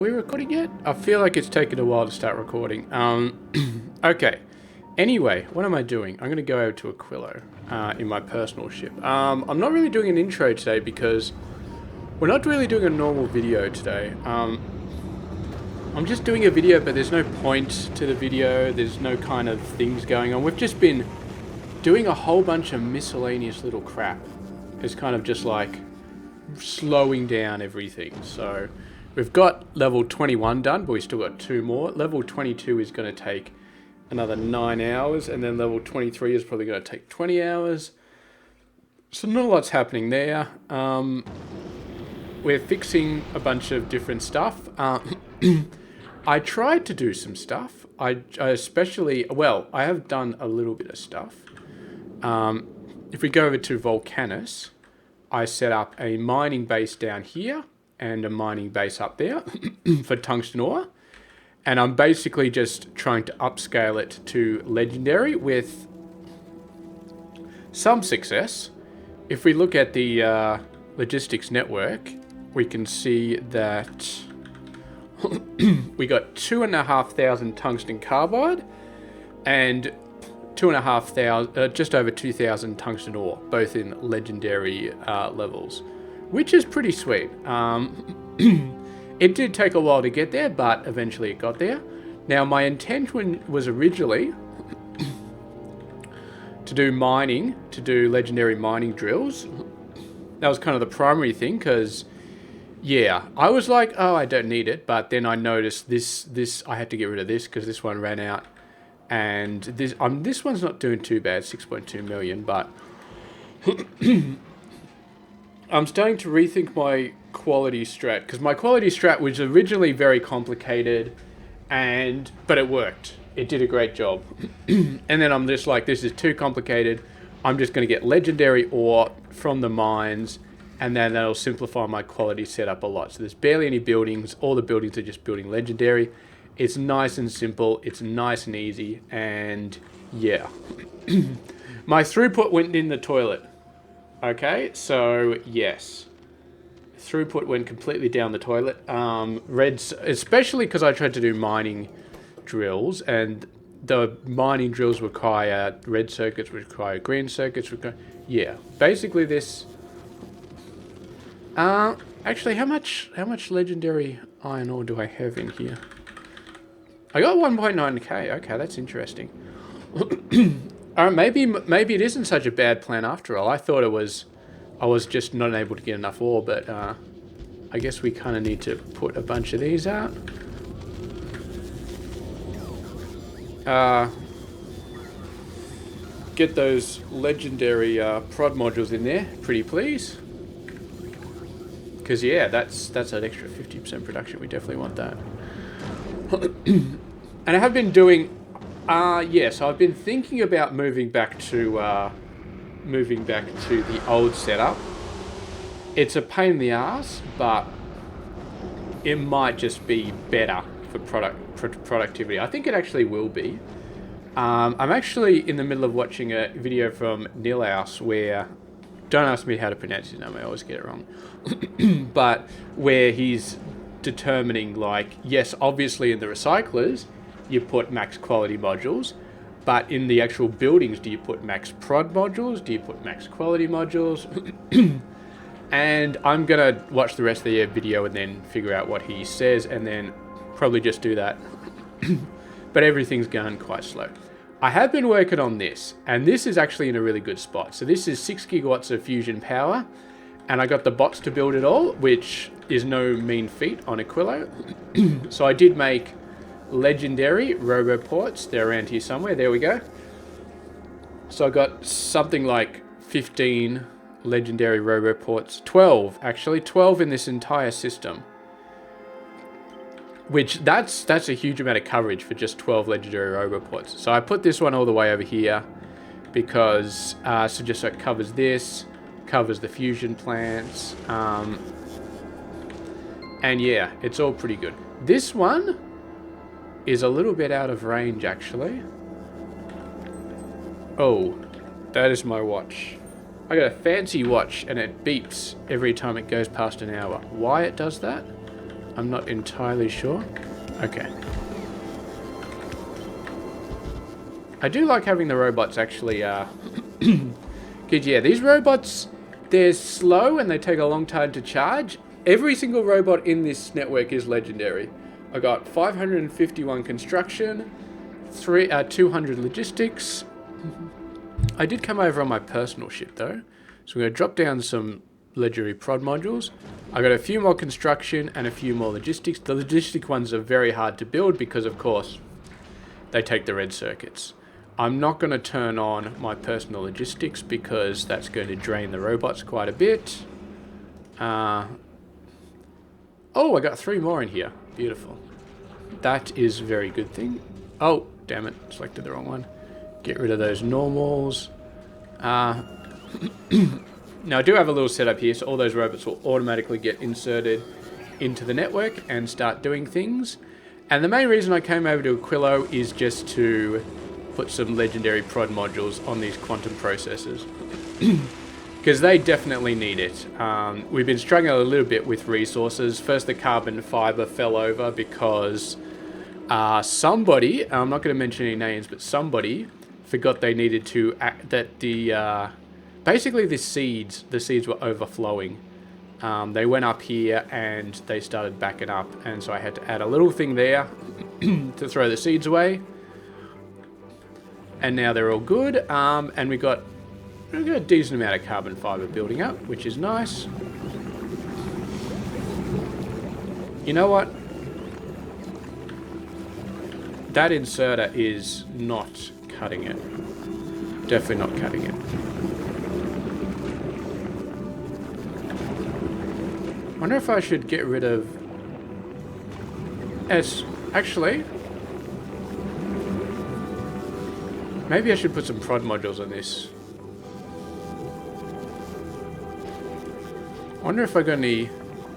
we recording yet? I feel like it's taken a while to start recording. Okay. Anyway, what am I doing? I'm going to go over to Aquilo in my personal ship. I'm not really doing an intro today because we're not really doing a normal video today. I'm just doing a video, but there's no point to the video. There's no kind of things going on. We've just been doing a whole bunch of miscellaneous little crap. It's kind of just like slowing down everything. So we've got level 21 done, but we still got 2 more. Level 22 is going to take another 9 hours, and then level 23 is probably going to take 20 hours. So not a lot's happening there. We're fixing a bunch of different stuff. I tried to do some stuff. I especially, well, I have done a little bit of stuff. If we go over to Volcanus, I set up a mining base down here and a mining base up there for tungsten ore. And I'm basically just trying to upscale it to legendary with some success. If we look at the logistics network, we can see that we got 2,500 tungsten carbide and 2,500, just over 2,000 tungsten ore, both in legendary levels, which is pretty sweet. It did take a while to get there, but eventually it got there. Now, my intention was originally to do mining, to do legendary mining drills. That was kind of the primary thing, because, yeah, I was like, oh, I don't need it. But then I noticed this I had to get rid of this because this one ran out. And this one's not doing too bad, 6.2 million, but I'm starting to rethink my quality strat, because my quality strat was originally very complicated, but it worked. It did a great job. And then I'm just like, this is too complicated. I'm just going to get legendary ore from the mines, and then that'll simplify my quality setup a lot. So there's barely any buildings. All the buildings are just building legendary. It's nice and simple. It's nice and easy. And yeah, my throughput went in the toilet. Okay, so yes, throughput went completely down the toilet. Reds, especially because I tried to do mining drills, and the mining drills require red circuits, require green circuits. Yeah, basically this. Actually, how much legendary iron ore do I have in here? I got 1.9k. Okay, that's interesting. Maybe it isn't such a bad plan after all. I thought I was just not able to get enough ore, but I guess we kind of need to put a bunch of these out. Get those legendary prod modules in there, pretty please. Because yeah, that's an extra 50% production. We definitely want that. And I have been doing, yes, I've been thinking about moving back to the old setup. It's a pain in the ass, but it might just be better for productivity. I think it actually will be. I'm actually in the middle of watching a video from Nilaus where, don't ask me how to pronounce his name, I always get it wrong, but where he's determining, like, yes, obviously in the recyclers, you put max quality modules, but in the actual buildings, do you put max prod modules? Do you put max quality modules? And I'm going to watch the rest of the video and then figure out what he says, and then probably just do that. But everything's going quite slow. I have been working on this, and this is actually in a really good spot. So this is 6 gigawatts of fusion power, and I got the bots to build it all, which is no mean feat on Aquilo. So I did make legendary roboports. They're around here somewhere. There we go. So I got something like 15 legendary roboports. 12, actually. 12 in this entire system. Which, that's a huge amount of coverage for just 12 legendary roboports. So I put this one all the way over here because, so just so it covers this, covers the fusion plants. And yeah, it's all pretty good. This one is a little bit out of range, actually. Oh, that is my watch. I got a fancy watch, and it beeps every time it goes past an hour. Why it does that, I'm not entirely sure. Okay. I do like having the robots actually, good, yeah, these robots, they're slow and they take a long time to charge. Every single robot in this network is legendary. I got 551 construction, 200 logistics. I did come over on my personal ship though, so we're going to drop down some legendary prod modules. I got a few more construction and a few more logistics. The logistic ones are very hard to build because, of course, they take the red circuits. I'm not going to turn on my personal logistics because that's going to drain the robots quite a bit. Oh, I got 3 more in here. Beautiful. That is a very good thing. Oh, damn it. Selected the wrong one. Get rid of those normals. Now, I do have a little setup here, so all those robots will automatically get inserted into the network and start doing things. And the main reason I came over to Aquilo is just to put some legendary prod modules on these quantum processors. Because they definitely need it. We've been struggling a little bit with resources. First, the carbon fiber fell over because somebody, I'm not going to mention any names, but somebody forgot they needed to, basically the seeds were overflowing. They went up here and they started backing up, and so I had to add a little thing there to throw the seeds away. And now they're all good, and we've got a decent amount of carbon fiber building up, which is nice. You know what? That inserter is not cutting it. Definitely not cutting it. Wonder if I should get rid of... Actually... Maybe I should put some prod modules on this. Wonder if I got any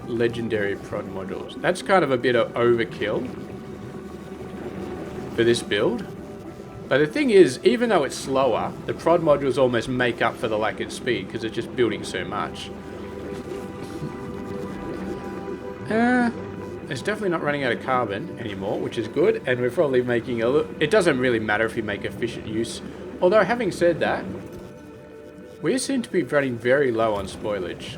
legendary prod modules. That's kind of a bit of overkill for this build. But the thing is, even though it's slower, the prod modules almost make up for the lack of speed because it's just building so much. It's definitely not running out of carbon anymore, which is good, and we're probably making a look. It doesn't really matter if we make efficient use. Although, having said that, we seem to be running very low on spoilage,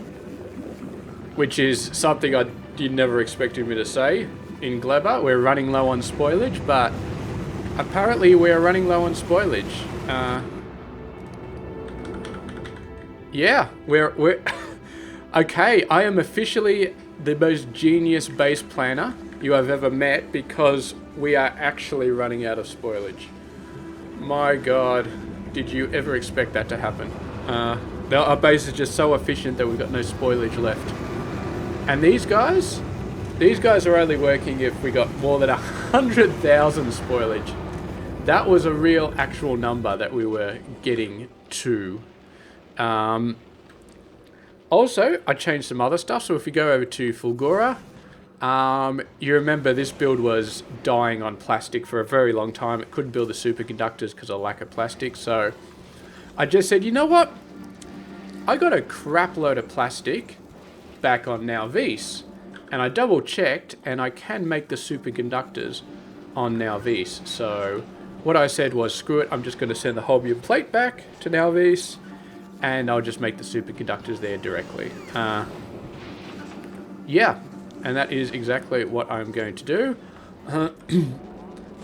which is something you never expected me to say in Gleba. We're running low on spoilage, but apparently we're running low on spoilage. Yeah, we're okay. I am officially the most genius base planner you have ever met because we are actually running out of spoilage. My God, did you ever expect that to happen? Our base is just so efficient that we've got no spoilage left. And these guys are only working if we got more than 100,000 spoilage. That was a real actual number that we were getting to. Also, I changed some other stuff. So if we go over to Fulgura, you remember this build was dying on plastic for a very long time. It couldn't build the superconductors because of lack of plastic. So I just said, you know what? I got a crap load of plastic back on Nowvis. And I double checked and I can make the superconductors on Nowvis. So what I said was, screw it, I'm just going to send the Holmium plate back to Nowvis. And I'll just make the superconductors there directly. Yeah, and that is exactly what I'm going to do. I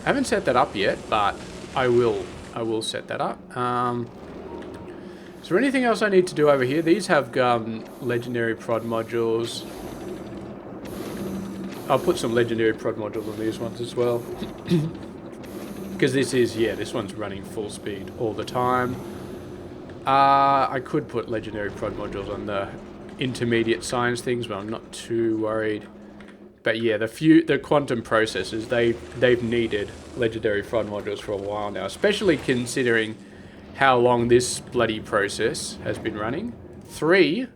haven't set that up yet, but I will set that up. Is there anything else I need to do over here? These have legendary prod modules. I'll put some legendary prod modules on these ones as well. Because this one's running full speed all the time. I could put legendary prod modules on the intermediate science things, but I'm not too worried. But yeah, the quantum processors, they've needed legendary prod modules for a while now, especially considering how long this bloody process has been running. Three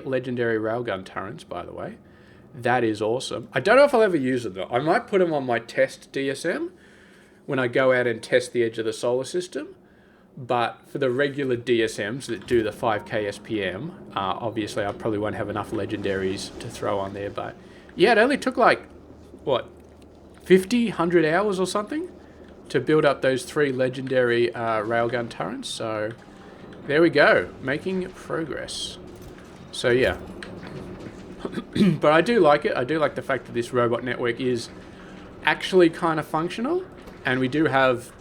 legendary railgun turrets, by the way. That is awesome. I don't know if I'll ever use them though. I might put them on my test DSM when I go out and test the edge of the solar system. But for the regular DSMs that do the 5k SPM, obviously I probably won't have enough legendaries to throw on there. But Yeah, it only took like, what, 50, 100 hours or something to build up those 3 legendary railgun turrets. So there we go, making progress. So yeah. But I do like it. I do like the fact that this robot network is actually kind of functional. And we do have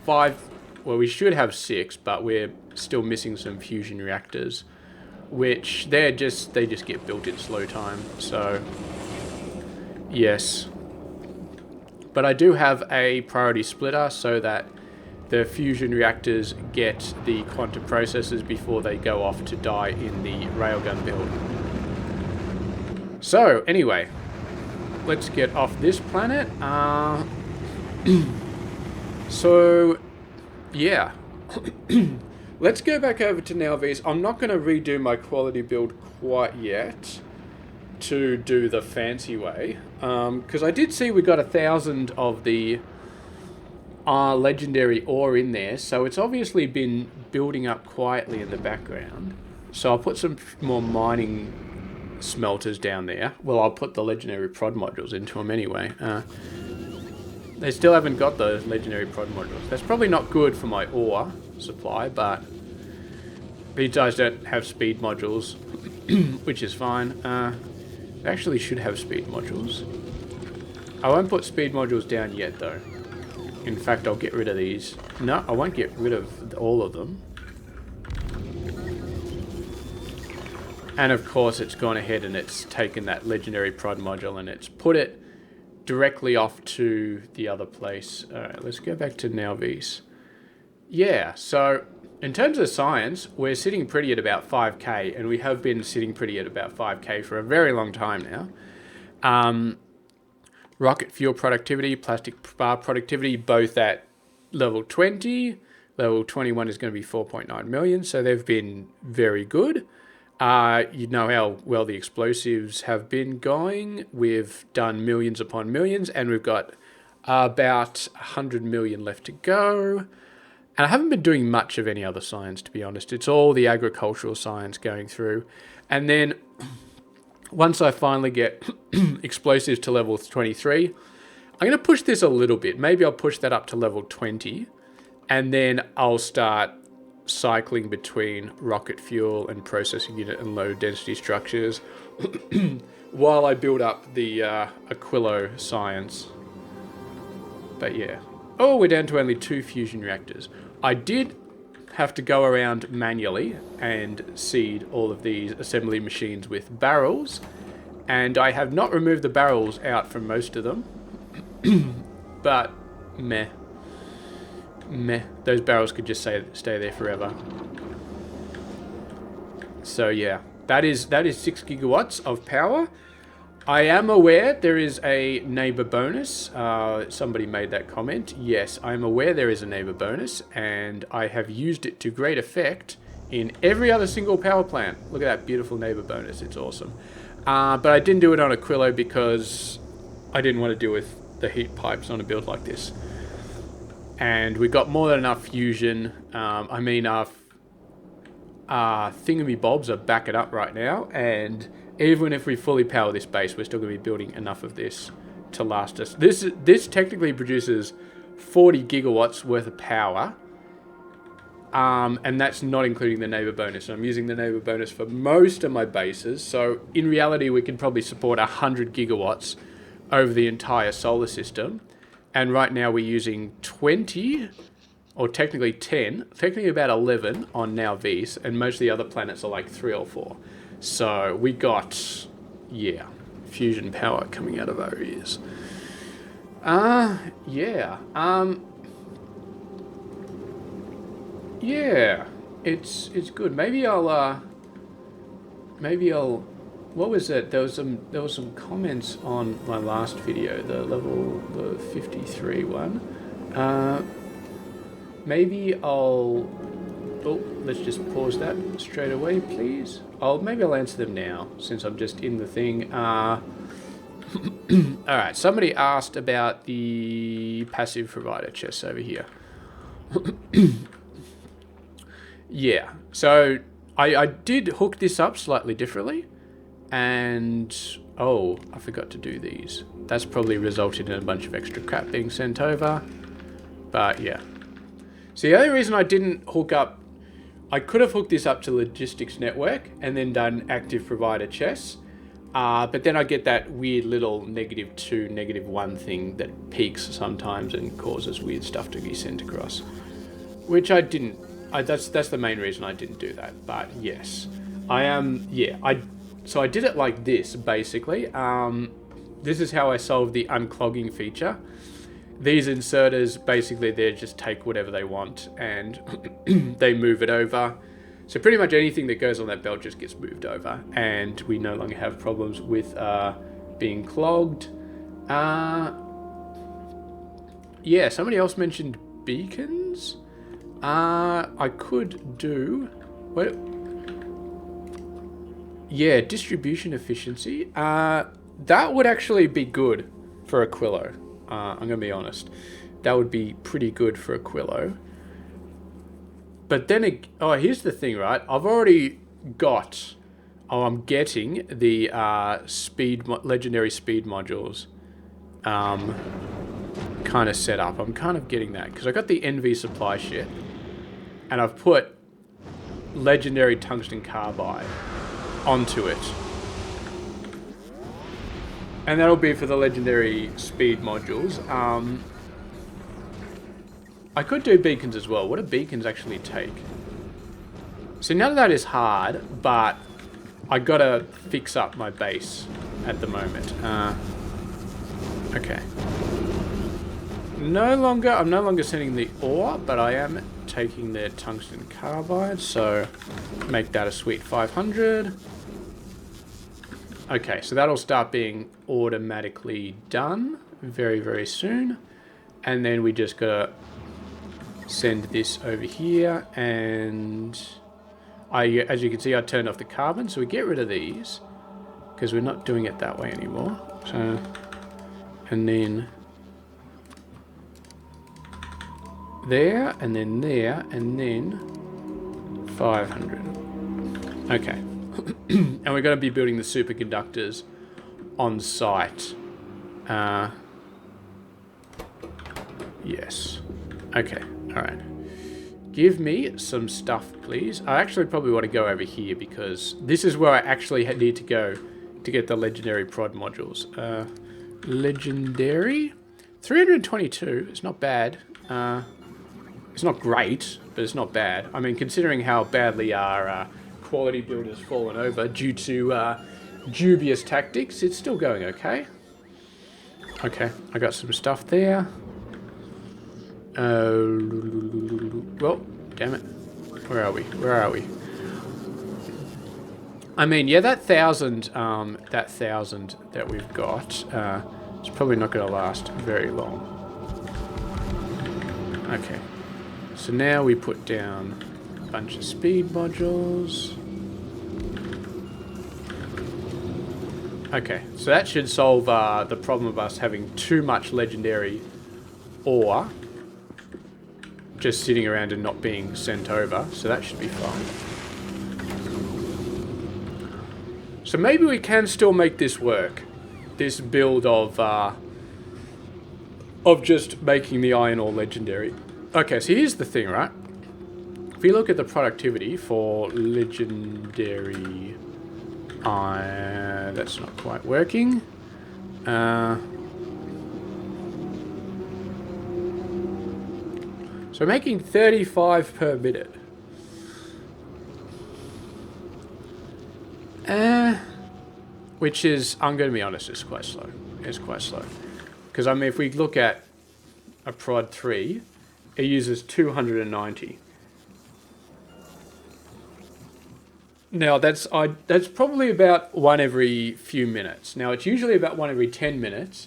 5, well, we should have 6, but we're still missing some fusion reactors, which they just get built in slow time. So yes. But I do have a priority splitter so that the fusion reactors get the quantum processors before they go off to die in the railgun build. So, anyway, let's get off this planet. So, yeah. Let's go back over to Nalvese. I'm not going to redo my quality build quite yet to do the fancy way, because I did see we got 1,000 of the legendary ore in there, so it's obviously been building up quietly in the background. So I'll put some more mining smelters down there. Well, I'll put the legendary prod modules into them anyway. They still haven't got those legendary prod modules. That's probably not good for my ore supply, but these guys don't have speed modules, which is fine. They actually should have speed modules. I won't put speed modules down yet, though. In fact, I'll get rid of these. No, I won't get rid of all of them. And of course, it's gone ahead and it's taken that legendary prod module and it's put it directly off to the other place. Alright, let's go back to Nalvese. Yeah, so in terms of science, we're sitting pretty at about 5k, and we have been sitting pretty at about 5k for a very long time now. Rocket fuel productivity, plastic bar productivity, both at level 20. Level 21 is going to be 4.9 million, so they've been very good. You know how well the explosives have been going. We've done millions upon millions, and we've got about 100 million left to go. And I haven't been doing much of any other science, to be honest. It's all the agricultural science going through. And then once I finally get explosives to level 23, I'm going to push this a little bit. Maybe I'll push that up to level 20. And then I'll start cycling between rocket fuel and processing unit and low density structures while I build up the Aquilo science. But yeah. Oh, we're down to only 2 fusion reactors. I did have to go around manually and seed all of these assembly machines with barrels, and I have not removed the barrels out from most of them. But meh. Those barrels could just stay there forever. So yeah, that is 6 gigawatts of power. I am aware there is a neighbor bonus. Somebody made that comment. Yes, I'm aware there is a neighbor bonus, and I have used it to great effect in every other single power plant. Look at that beautiful neighbor bonus. It's awesome. But I didn't do it on Aquilo because I didn't want to deal with the heat pipes on a build like this. And we got more than enough fusion. I mean, our thingamybobs are backing up right now, and even if we fully power this base, we're still going to be building enough of this to last us. This technically produces 40 gigawatts worth of power, and that's not including the neighbor bonus. I'm using the neighbor bonus for most of my bases, so in reality we can probably support 100 gigawatts over the entire solar system. And right now we're using 20, or technically 10, technically about 11 on Nalvese, and most of the other planets are like 3 or 4. So we got, yeah, fusion power coming out of our ears. Yeah, it's good. Maybe I'll, what was it? There was some comments on my last video, the 53 one. Maybe I'll, oh, let's just pause that straight away, please. Maybe I'll answer them now, since I'm just in the thing. Alright, somebody asked about the passive provider chests over here. Yeah, so I did hook this up slightly differently. And, oh, I forgot to do these. That's probably resulted in a bunch of extra crap being sent over. But, yeah. So the only reason I didn't hook up... I could have hooked this up to logistics network and then done active provider chess. But then I get that weird little -2, -1 thing that peaks sometimes and causes weird stuff to be sent across. Which I didn't... that's the main reason I didn't do that. But, yes. I am... So I did it like this, basically. This is how I solved the unclogging feature. These inserters, basically, they just take whatever they want and they move it over. So pretty much anything that goes on that belt just gets moved over, and we no longer have problems with being clogged. Yeah, somebody else mentioned beacons. I could do... What? Yeah, distribution efficiency. That would actually be good for Aquilo. I'm going to be honest. That would be pretty good for Aquilo. But then, here's the thing, right? I've already got... I'm getting the legendary speed modules kind of set up. I'm kind of getting that. Because I got the NV supply shit. And I've put legendary tungsten carbide onto it. And that'll be for the legendary speed modules. I could do beacons as well. What do beacons actually take? So none of that is hard, but I gotta fix up my base at the moment. Okay. I'm no longer sending the ore, but I am taking their tungsten carbide, so make that a sweet 500. Okay, so that'll start being automatically done very, very soon. And then we just gotta send this over here, and as you can see, I turned off the carbon, so we get rid of these because we're not doing it that way anymore. So, and then there, and then there, and then 500. Okay. And we're going to be building the superconductors on site. Yes. Okay. All right. Give me some stuff, please. I actually probably want to go over here because this is where I actually need to go to get the legendary prod modules. Legendary? 322. It's not bad. It's not great, but it's not bad. I mean, considering how badly our quality build has fallen over due to dubious tactics, it's still going okay. Okay, I got some stuff there. Well, damn it. Where are we? Where are we? I mean, yeah, that thousand that we've got, it's probably not going to last very long. Okay. So now we put down a bunch of speed modules. Okay, so that should solve the problem of us having too much legendary ore just sitting around and not being sent over. So that should be fine. So maybe we can still make this work. This build of just making the iron ore legendary. Okay, so here's the thing, right? If we look at the productivity for legendary iron, that's not quite working. So making 35 per minute. Which is, I'm going to be honest, it's quite slow. It's quite slow. Because, I mean, if we look at a prod 3, it uses 290. Now, that's probably about one every few minutes. Now, it's usually about one every 10 minutes,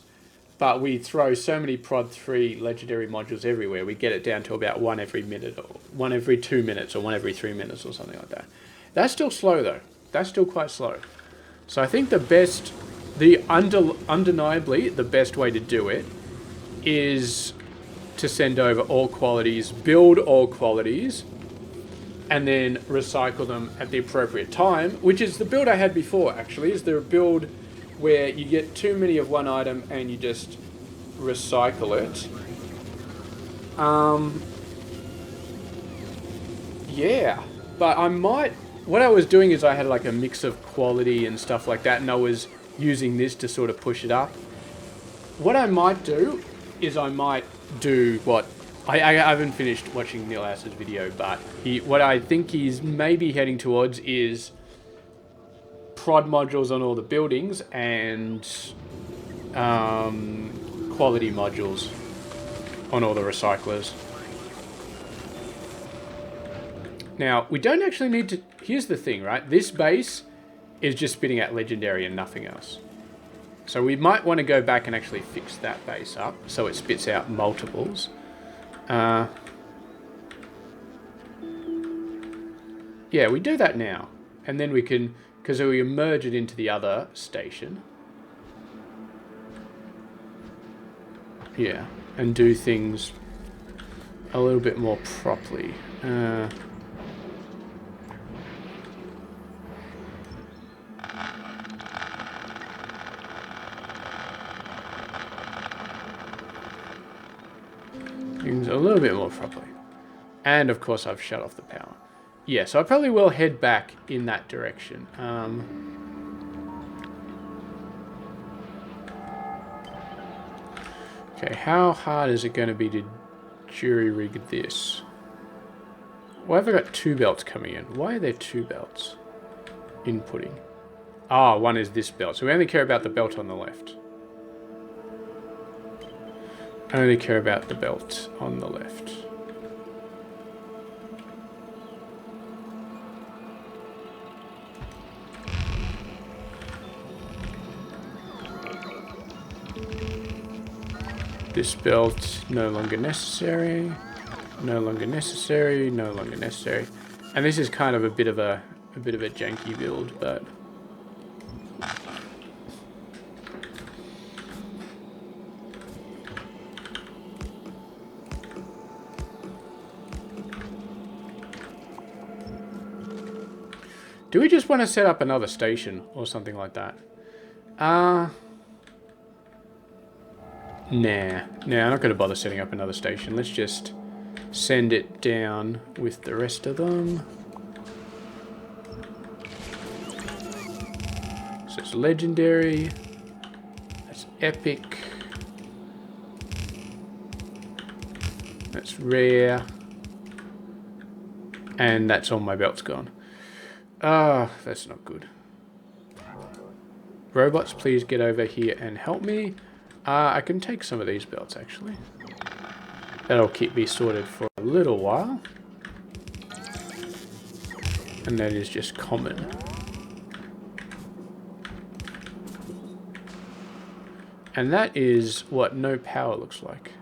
but we throw so many prod 3 legendary modules everywhere, we get it down to about one every minute, or one every 2 minutes, or one every 3 minutes, or something like that. That's still slow, though. That's still quite slow. So I think undeniably the best way to do it is to send over all qualities, build all qualities, and then recycle them at the appropriate time, which is the build I had before, actually. Is there a build where you get too many of one item and you just recycle it? Yeah, but I might... What I was doing is I had like a mix of quality and stuff like that, and I was using this to sort of push it up. What I might do is I might do what... I haven't finished watching Neil Ass's video, but what I think he's maybe heading towards is prod modules on all the buildings and quality modules on all the recyclers. Now, we don't actually need to... Here's the thing, right? This base is just spitting out legendary and nothing else. So we might want to go back and actually fix that base up so it spits out multiples. Yeah, we do that now. And then we can... Because we merge it into the other station. Yeah, and do things a little bit more properly. Things a little bit more properly. And of course I've shut off the power. Yeah, so I probably will head back in that direction. Okay, how hard is it going to be to jury rig this? Why have I got two belts coming in? Why are there two belts inputting? Ah, one is this belt. So we only care about the belt on the left. I only care about the belt on the left. This belt no longer necessary. No longer necessary. No longer necessary. And this is kind of a bit of a janky build, but do we just want to set up another station or something like that? Nah, I'm not going to bother setting up another station. Let's just send it down with the rest of them. So it's legendary. That's epic. That's rare. And that's all my belts gone. Ah, that's not good. Robots, please get over here and help me. I can take some of these belts, actually. That'll keep me sorted for a little while. And that is just common. And that is what no power looks like.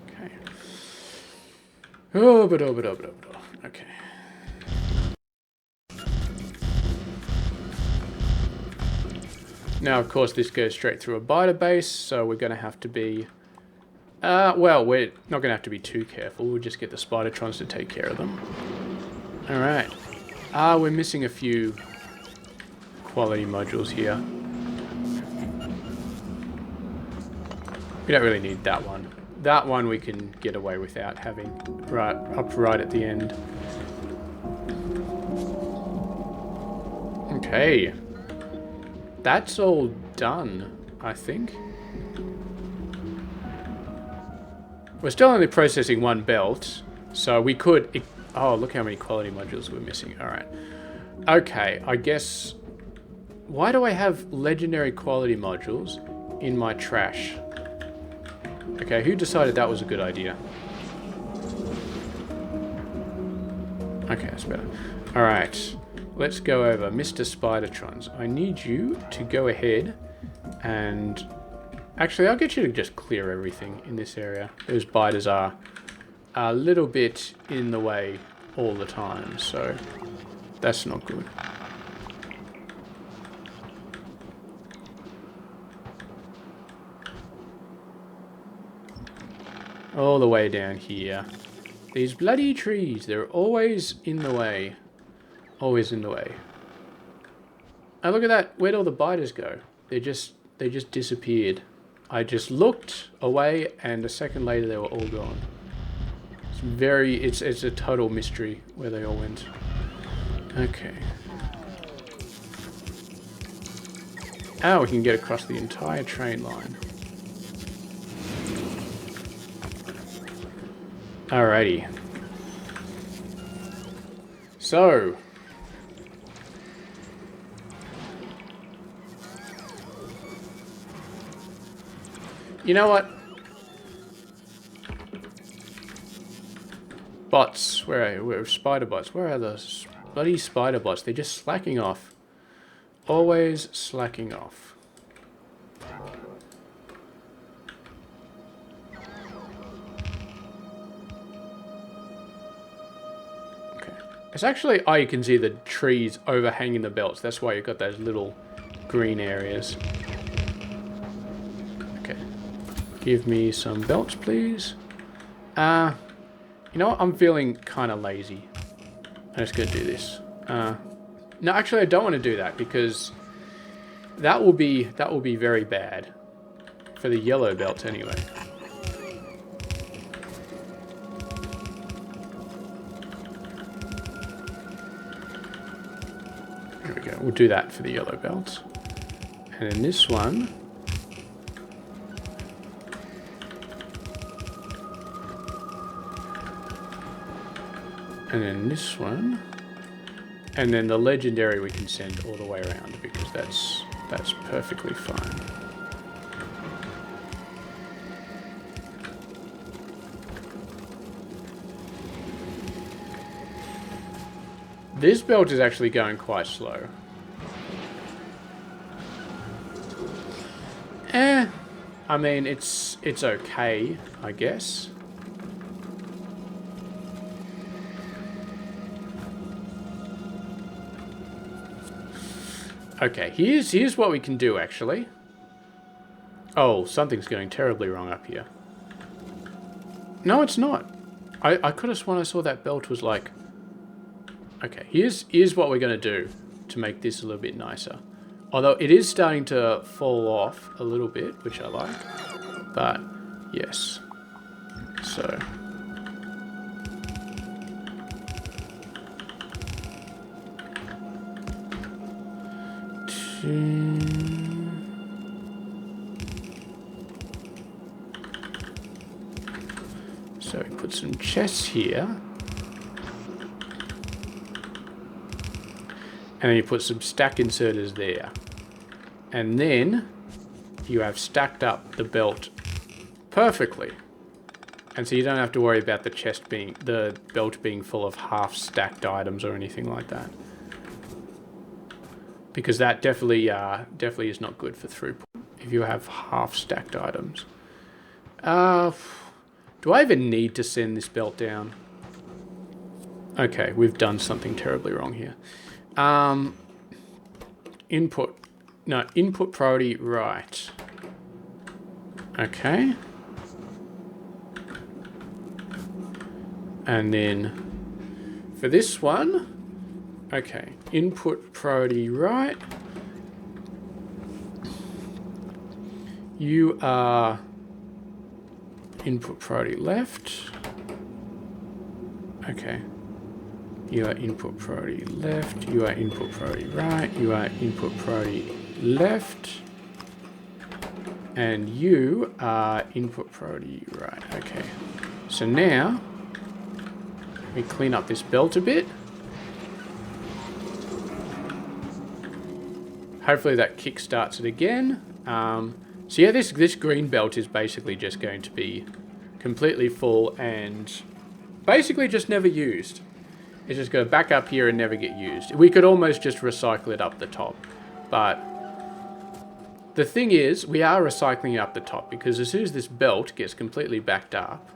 Okay. Okay. Now, of course, this goes straight through a biter base, so we're going to have to be... well, we're not going to have to be too careful. We'll just get the Spidertrons to take care of them. Alright. We're missing a few quality modules here. We don't really need that one. That one we can get away without having right at the end. Okay. That's all done, I think. We're still only processing one belt, so we could... Oh, look how many quality modules we're missing. Alright. Okay, I guess... Why do I have legendary quality modules in my trash? Okay, who decided that was a good idea? Okay, that's better. Alright. Let's go over Mr. Spidertrons. I need you to go ahead and... Actually, I'll get you to just clear everything in this area. Those biters are a little bit in the way all the time, so that's not good. All the way down here. These bloody trees, they're always in the way. Always in the way. Oh, look at that. Where'd all the biters go? They just disappeared. I just looked away and a second later they were all gone. It's a total mystery where they all went. Okay. Oh, we can get across the entire train line. Alrighty. So. You know what? Bots. Where are spider bots? Where are those bloody spider bots? They're just slacking off. Always slacking off. Okay. It's actually, oh, you can see the trees overhanging the belts. That's why you've got those little green areas. Okay. Give me some belts, please. You know what? I'm feeling kind of lazy. I'm just going to do this. No, actually, I don't want to do that because that will be very bad for the yellow belts anyway. There we go. We'll do that for the yellow belts. And then this one. And then this one. And then the legendary we can send all the way around because that's perfectly fine. This belt is actually going quite slow. I mean, it's okay, I guess. Okay, here's what we can do, actually. Oh, something's going terribly wrong up here. No, it's not. I could have sworn I saw that belt was like... Okay, here's what we're going to do to make this a little bit nicer. Although it is starting to fall off a little bit, which I like. But, yes. So... So we put some chests here. And then you put some stack inserters there. And then you have stacked up the belt perfectly. And so you don't have to worry about the belt being full of half stacked items or anything like that. Because that definitely is not good for throughput if you have half stacked items. Do I even need to send this belt down? Okay, we've done something terribly wrong here. Input priority right. Okay. And then for this one, okay, input priority right. You are input priority left. Okay. You are input priority left. You are input priority right. You are input priority left. And you are input priority right. Okay. So now, let me clean up this belt a bit. Hopefully that kick starts it again. So yeah, this green belt is basically just going to be completely full and basically just never used. It's just go back up here and never get used. We could almost just recycle it up the top. But the thing is, we are recycling it up the top because as soon as this belt gets completely backed up,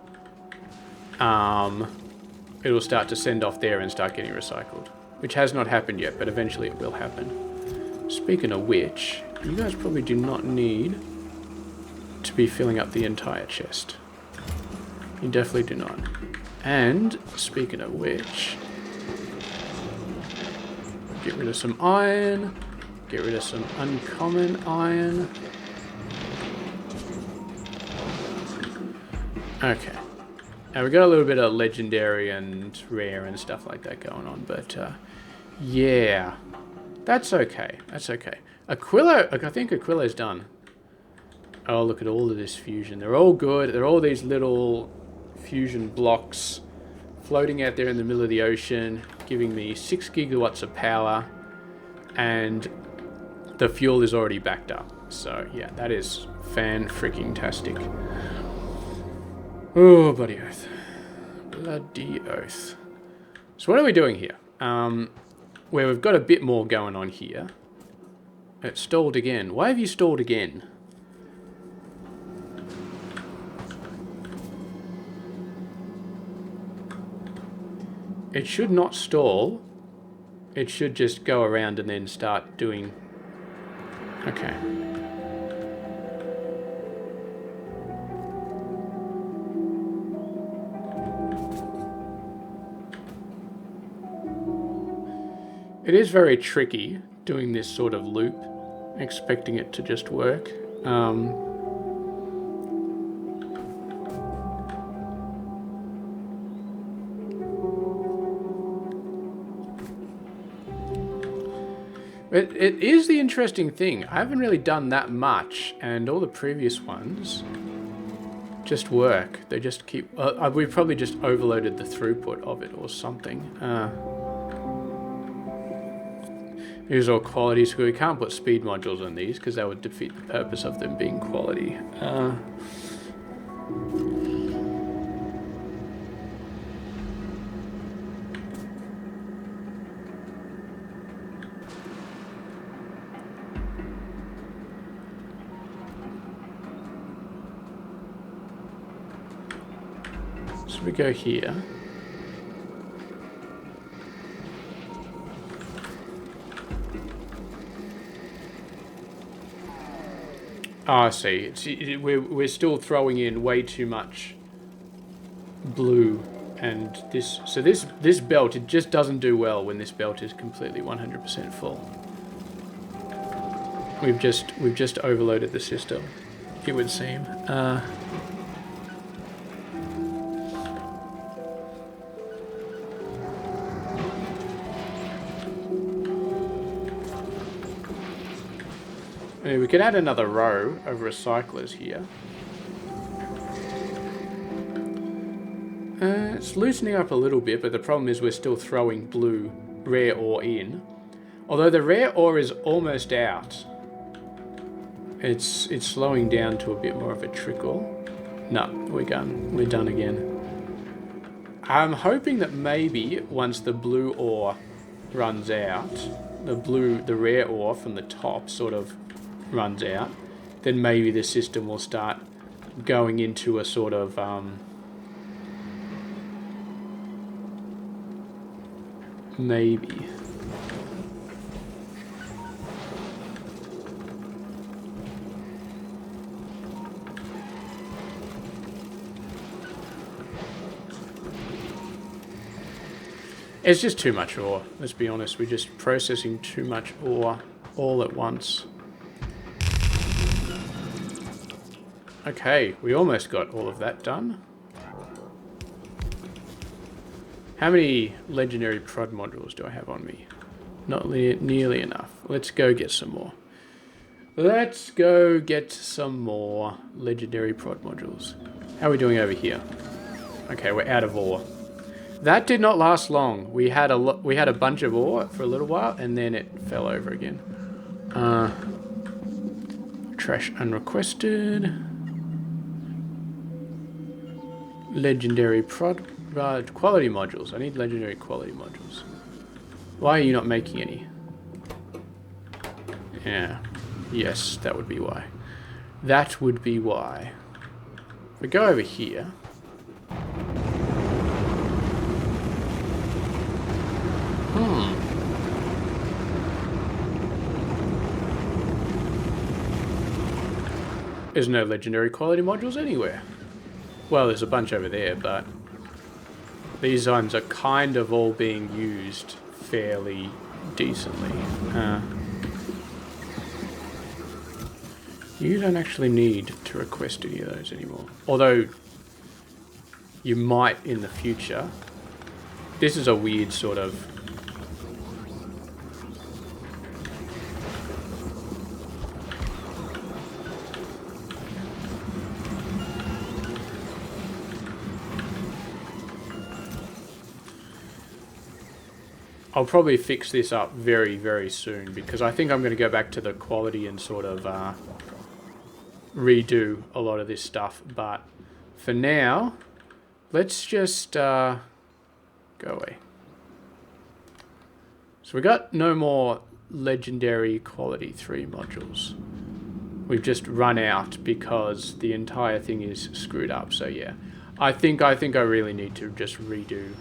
it will start to send off there and start getting recycled. Which has not happened yet, but eventually it will happen. Speaking of which, you guys probably do not need to be filling up the entire chest. You definitely do not. And speaking of which, get rid of some iron. Get rid of some uncommon iron. Okay. Now we got a little bit of legendary and rare and stuff like that going on, but yeah, that's okay. That's okay. Aquila, I think Aquila's done. Oh, look at all of this fusion. They're all good. They're all these little fusion blocks floating out there in the middle of the ocean, giving me 6 gigawatts of power, and the fuel is already backed up. So yeah, that is fan-freaking-tastic. Oh, bloody oath. Bloody oath. So what are we doing here? Where we've got a bit more going on here. It stalled again. Why have you stalled again? It should not stall. It should just go around and then start doing... Okay. It is very tricky doing this sort of loop, expecting it to just work. It is the interesting thing. I haven't really done that much, and all the previous ones just work. They just keep... we've probably just overloaded the throughput of it or something. Here's all quality, so we can't put speed modules on these because that would defeat the purpose of them being quality. So we go here. Oh, I see. We're still throwing in way too much blue, and this. So this belt, it just doesn't do well when this belt is completely 100% full. We've just overloaded the system, it would seem. We could add another row of recyclers here. It's loosening up a little bit, but the problem is we're still throwing blue rare ore in. Although the rare ore is almost out. It's slowing down to a bit more of a trickle. No, we're done. We're done again. I'm hoping that maybe once the blue ore runs out, the rare ore from the top sort of runs out, then maybe the system will start going into a sort of maybe. It's just too much ore, let's be honest. We're just processing too much ore all at once. Okay, we almost got all of that done. How many legendary prod modules do I have on me? Not nearly enough. Let's go get some more. Let's go get some more legendary prod modules. How are we doing over here? Okay, we're out of ore. That did not last long. We had a bunch of ore for a little while, and then it fell over again. Trash unrequested. Legendary prod quality modules. I need legendary quality modules. Why are you not making any? Yeah. Yes, that would be why. That would be why. If we go over here. There's no legendary quality modules anywhere. Well, there's a bunch over there, but these ones are kind of all being used fairly decently. You don't actually need to request any of those anymore. Although, you might in the future. This is a weird sort of... I'll probably fix this up very, very soon, because I think I'm going to go back to the quality and sort of redo a lot of this stuff. But for now, let's just go away. So we got no more legendary quality 3 modules. We've just run out because the entire thing is screwed up. So yeah, I think I really need to just redo.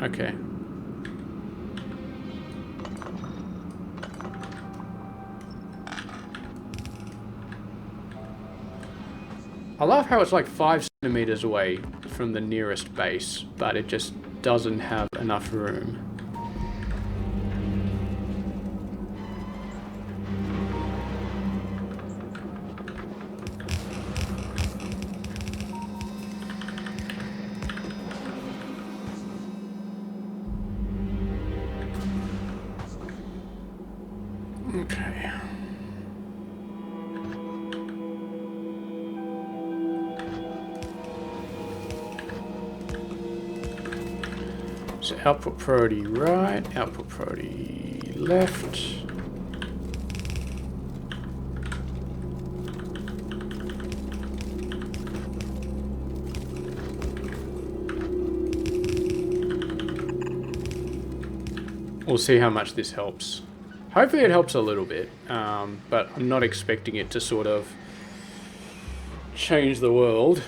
Okay. I love how it's like 5 centimeters away from the nearest base, but it just doesn't have enough room. Okay. So output priority right, output priority left. We'll see how much this helps. Hopefully it helps a little bit, but I'm not expecting it to sort of change the world.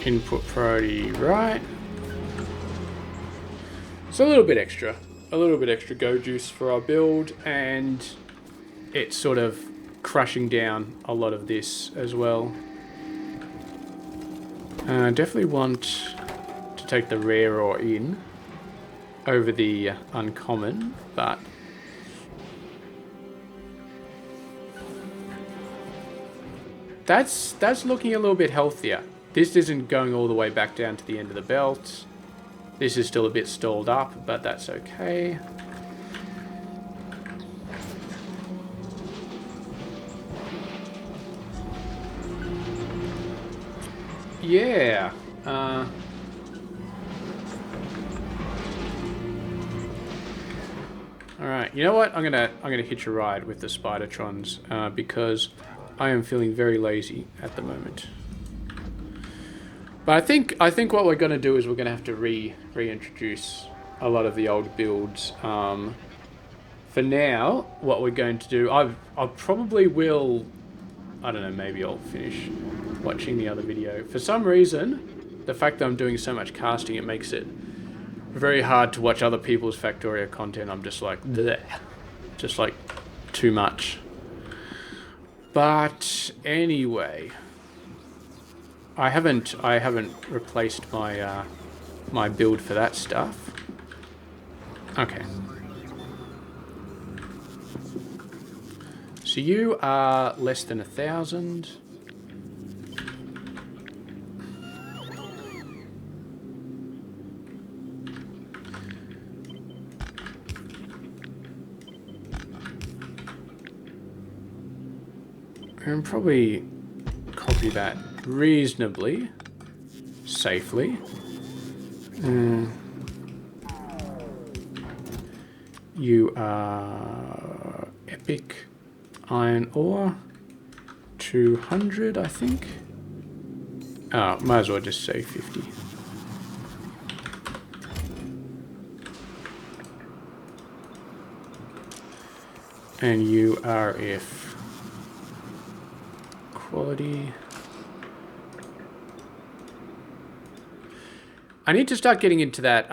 Input priority right. It's a little bit extra go juice for our build, and it's sort of crushing down a lot of this as well. Definitely want to take the rare ore in over the uncommon, but that's looking a little bit healthier. This isn't going all the way back down to the end of the belt. This is still a bit stalled up, but that's okay. Yeah. Alright, you know what? I'm gonna hitch a ride with the Spidertrons, because I am feeling very lazy at the moment. But I think what we're gonna do is we're gonna have to reintroduce a lot of the old builds. For now, what we're going to do, I probably will, I don't know, maybe I'll finish watching the other video. For some reason, the fact that I'm doing so much casting, it makes it very hard to watch other people's Factorio content. I'm just like, bleh. Just like too much. But anyway, I haven't replaced my my build for that stuff. Okay. So you are less than 1,000. And probably copy that reasonably safely. You are epic iron ore 200, I think. Oh, might as well just say 50. And you are if quality. I need to start getting into that.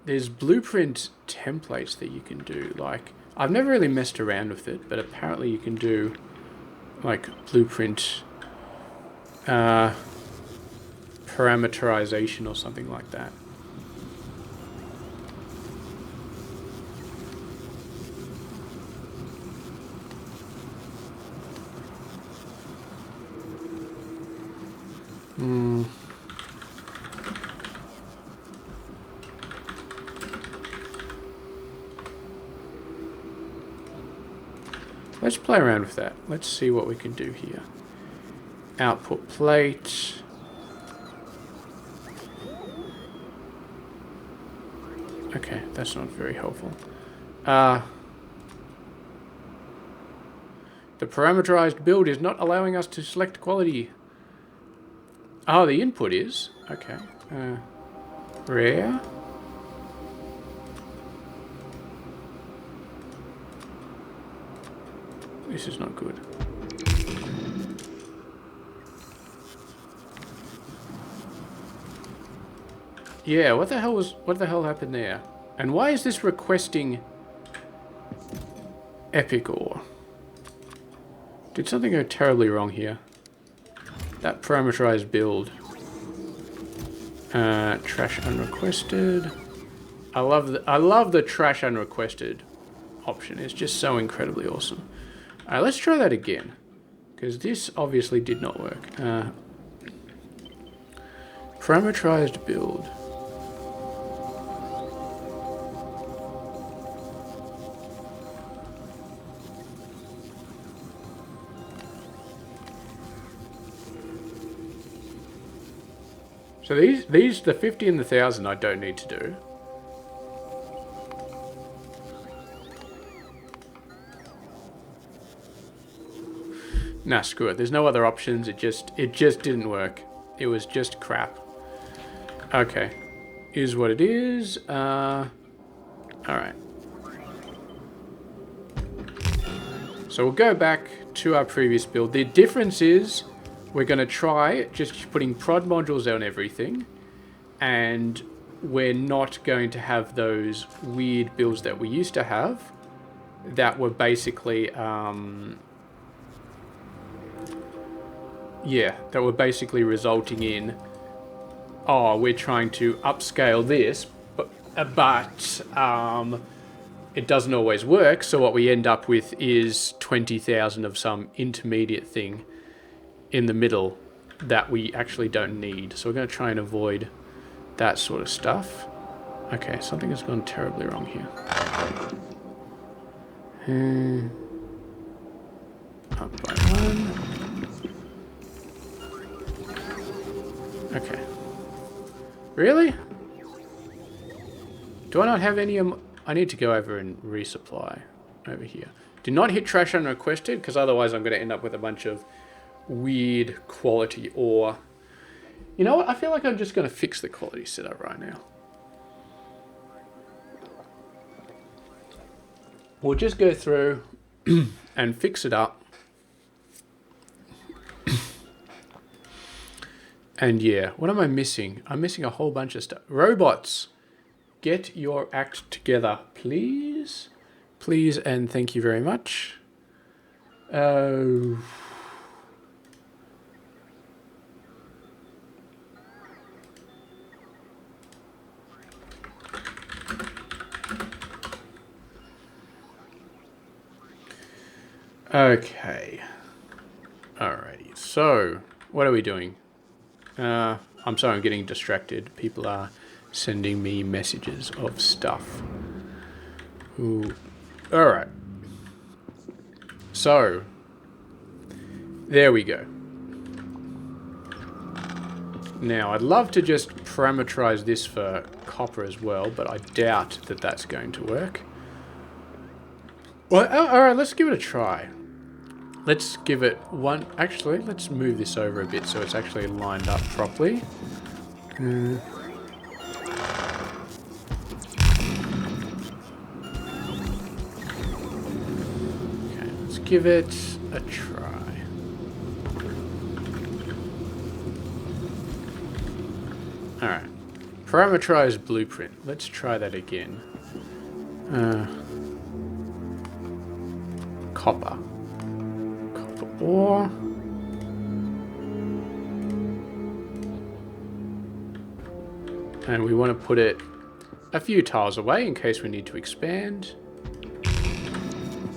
There's blueprint templates that you can do. Like, I've never really messed around with it, but apparently you can do like blueprint parameterization or something like that. Let's play around with that. Let's see what we can do here. Output plate. Okay, that's not very helpful. The parameterized build is not allowing us to select quality. Oh, the input is? Okay. Rare. This is not good. Yeah, what the hell happened there? And why is this requesting epic ore? Did something go terribly wrong here? That parameterized build. Trash unrequested. I love the trash unrequested option. It's just so incredibly awesome. Alright, let's try that again. Because this obviously did not work. Parameterized build. So these, the 50 and the 1000 I don't need to do. Nah, screw it. There's no other options. It just didn't work. It was just crap. Okay. Is what it is. Alright. So we'll go back to our previous build. The difference is we're going to try just putting prod modules on everything, and we're not going to have those weird builds that we used to have that were basically that were basically resulting in, oh, we're trying to upscale this, but it doesn't always work, so what we end up with is 20,000 of some intermediate thing in the middle that we actually don't need. So we're going to try and avoid that sort of stuff. Okay, something has gone terribly wrong here. Up by 1. Okay. Really? Do I not have any... I need to go over and resupply over here. Do not hit trash unrequested, because otherwise I'm going to end up with a bunch of weird quality ore. You know what? I feel like I'm just going to fix the quality setup right now. We'll just go through and fix it up. And yeah, what am I missing? I'm missing a whole bunch of stuff. Robots, get your act together, please. Please and thank you very much. Oh... Okay. Alrighty. So, what are we doing? I'm sorry, I'm getting distracted. People are sending me messages of stuff. Ooh. Alright. So, there we go. Now, I'd love to just parameterize this for copper as well, but I doubt that that's going to work. Well, alright, let's give it a try. Let's give it one... Actually, let's move this over a bit so it's actually lined up properly. Okay, let's give it a try. Alright. Parameterized blueprint. Let's try that again. Copper. Copper ore. And we want to put it a few tiles away in case we need to expand.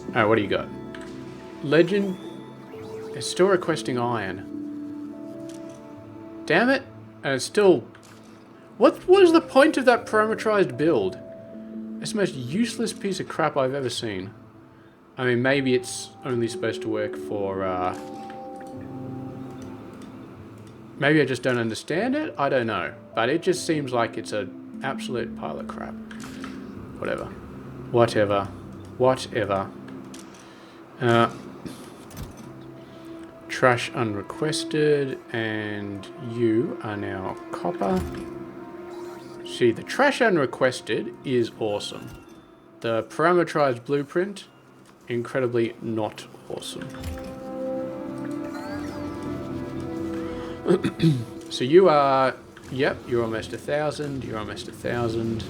Alright, what do you got? Legend is still requesting iron. Damn it! And it's still... What is the point of that parameterized build? It's the most useless piece of crap I've ever seen. I mean, maybe it's only supposed to work for... Maybe I just don't understand it? I don't know. But it just seems like it's an absolute pile of crap. Whatever. Whatever. Whatever. Trash unrequested, and you are now copper. See, the trash unrequested is awesome. The parameterized blueprint, incredibly not awesome. So you are, yep, you're almost 1,000, you're almost 1,000.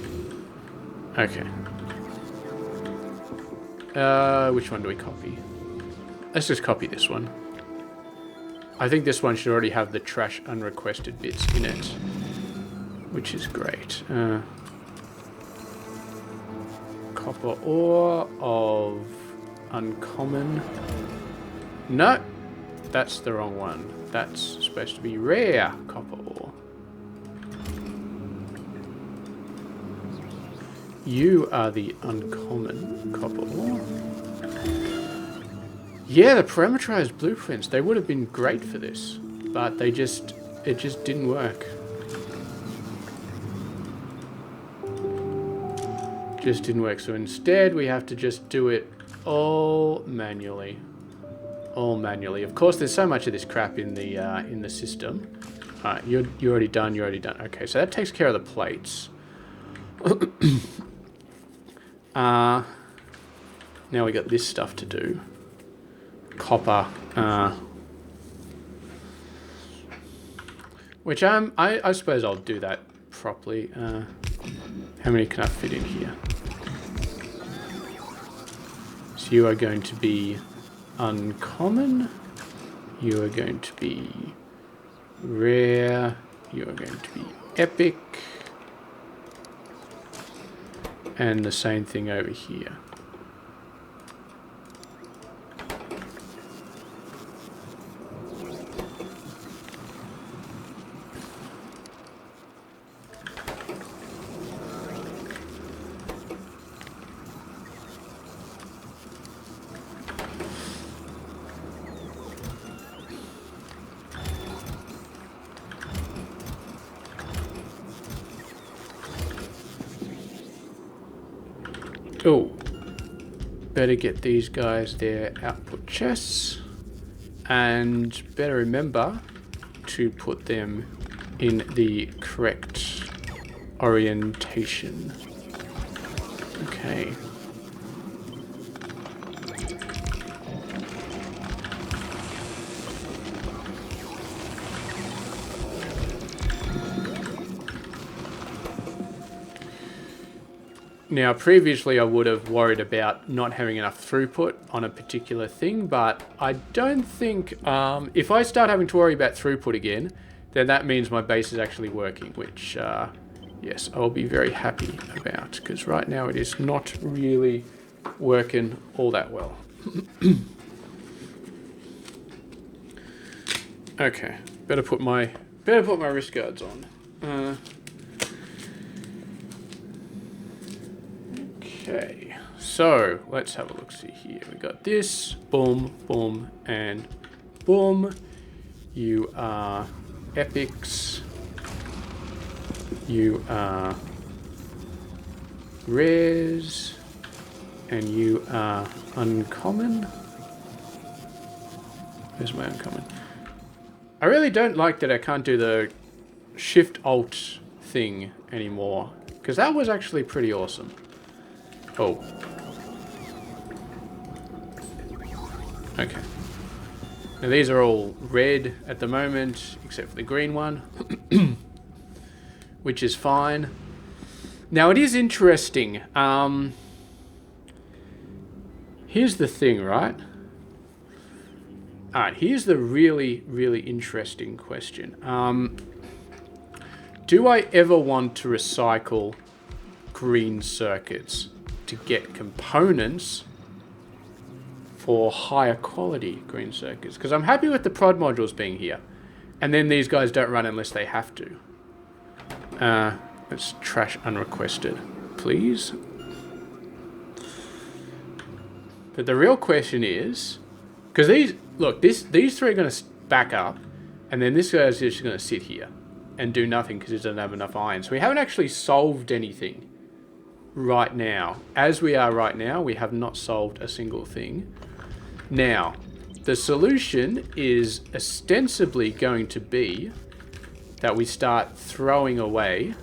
Okay. Which one do we copy? Let's just copy this one. I think this one should already have the trash unrequested bits in it, which is great. Copper ore of uncommon. No, that's the wrong one. That's supposed to be rare copper ore. You are the uncommon copper ore. Yeah, the parameterized blueprints, they would have been great for this, but it just didn't work. Just didn't work. So instead, we have to just do it all manually. All manually. Of course, there's so much of this crap in the system. All right, you're already done. You're already done. Okay, so that takes care of the plates. Now we got this stuff to do. Copper, which I suppose I'll do that properly. How many can I fit in here? So you are going to be uncommon. You are going to be rare. You are going to be epic. And the same thing over here. Oh, better get these guys their output chests, and better remember to put them in the correct orientation. Okay. Now, previously I would have worried about not having enough throughput on a particular thing, but I don't think, if I start having to worry about throughput again, then that means my base is actually working, which, yes, I'll be very happy about, because right now it is not really working all that well. Okay, better put my wrist guards on. Okay, so let's have a look. See here. We got this. Boom, boom, and boom. You are epics. You are rares. And you are uncommon. Where's my uncommon? I really don't like that I can't do the Shift-Alt thing anymore, because that was actually pretty awesome. Oh. Okay. Now these are all red at the moment, except for the green one. which is fine. Now, it is interesting. Here's the thing, right? All right, here's the really, really interesting question. Do I ever want to recycle green circuits to get components for higher quality green circuits? Because I'm happy with the prod modules being here. And then these guys don't run unless they have to. Let's trash unrequested, please. But the real question is, because these three are going to back up, and then this guy's just going to sit here and do nothing because it doesn't have enough iron. So we haven't actually solved anything right now. As we are right now, we have not solved a single thing. Now, the solution is ostensibly going to be that we start throwing away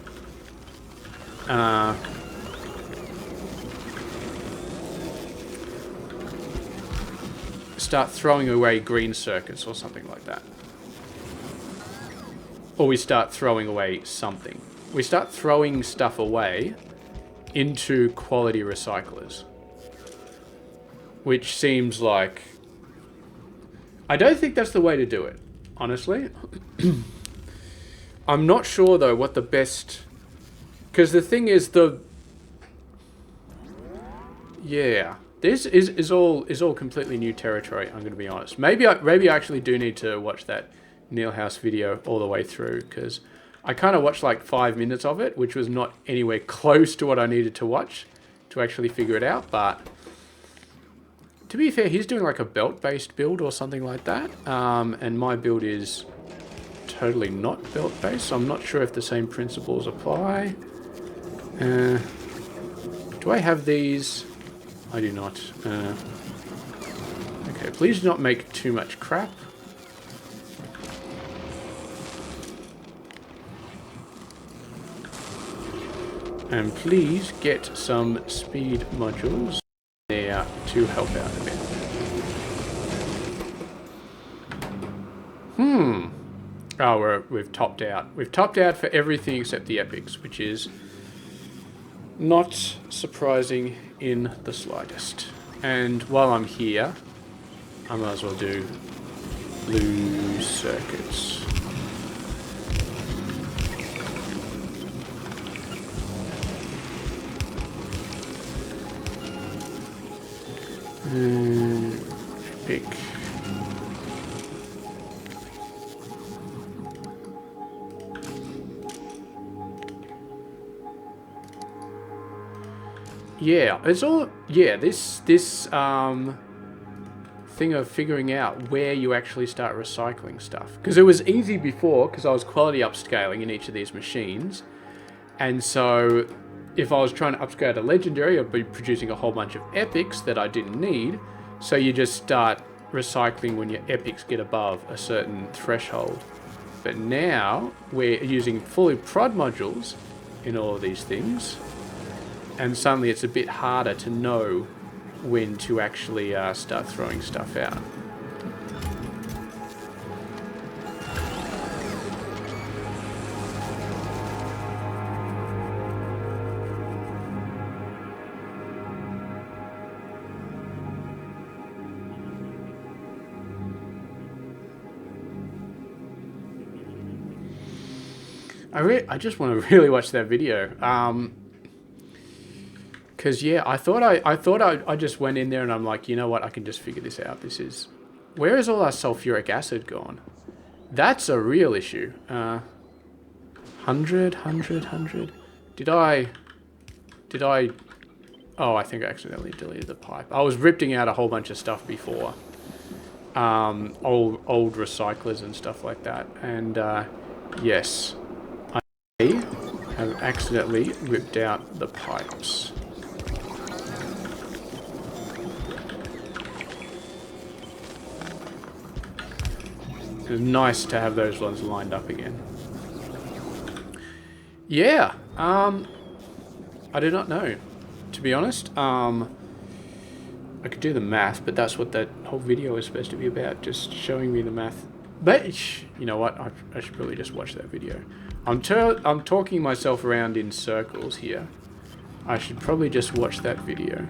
green circuits or something like that. Or we start throwing away something. We start throwing stuff away into quality recyclers. Which seems like... I don't think that's the way to do it, honestly. I'm not sure, though, what the best... Because the thing is, yeah, this is all completely new territory, I'm going to be honest. Maybe I actually do need to watch that Neil House video all the way through, because I kind of watched like 5 minutes of it, which was not anywhere close to what I needed to watch to actually figure it out, but... To be fair, he's doing like a belt-based build or something like that, and my build is totally not belt-based, so I'm not sure if the same principles apply. Do I have these? I do not. Okay, please do not make too much crap. And please get some speed modules there to help out a bit. Oh, we've topped out. We've topped out for everything except the epics, which is not surprising in the slightest. And while I'm here, I might as well do blue circuits. Epic. Yeah, it's all, yeah, this thing of figuring out where you actually start recycling stuff. Because it was easy before, because I was quality upscaling in each of these machines. And so if I was trying to upscale to legendary, I'd be producing a whole bunch of epics that I didn't need. So you just start recycling when your epics get above a certain threshold. But now we're using fully prod modules in all of these things. And suddenly it's a bit harder to know when to actually start throwing stuff out. I just want to really watch that video. Because yeah, I thought I just went in there and I'm like, you know what, I can just figure this out. Where is all our sulfuric acid gone? That's a real issue. 100. Did I? Oh, I think I accidentally deleted the pipe. I was ripping out a whole bunch of stuff before. Old recyclers and stuff like that. And yes, I have accidentally ripped out the pipes. It was nice to have those ones lined up again. Yeah, I do not know, to be honest. I could do the math, but that's what that whole video is supposed to be about, just showing me the math. But, you know what, I should probably just watch that video. I'm talking myself around in circles here. I should probably just watch that video.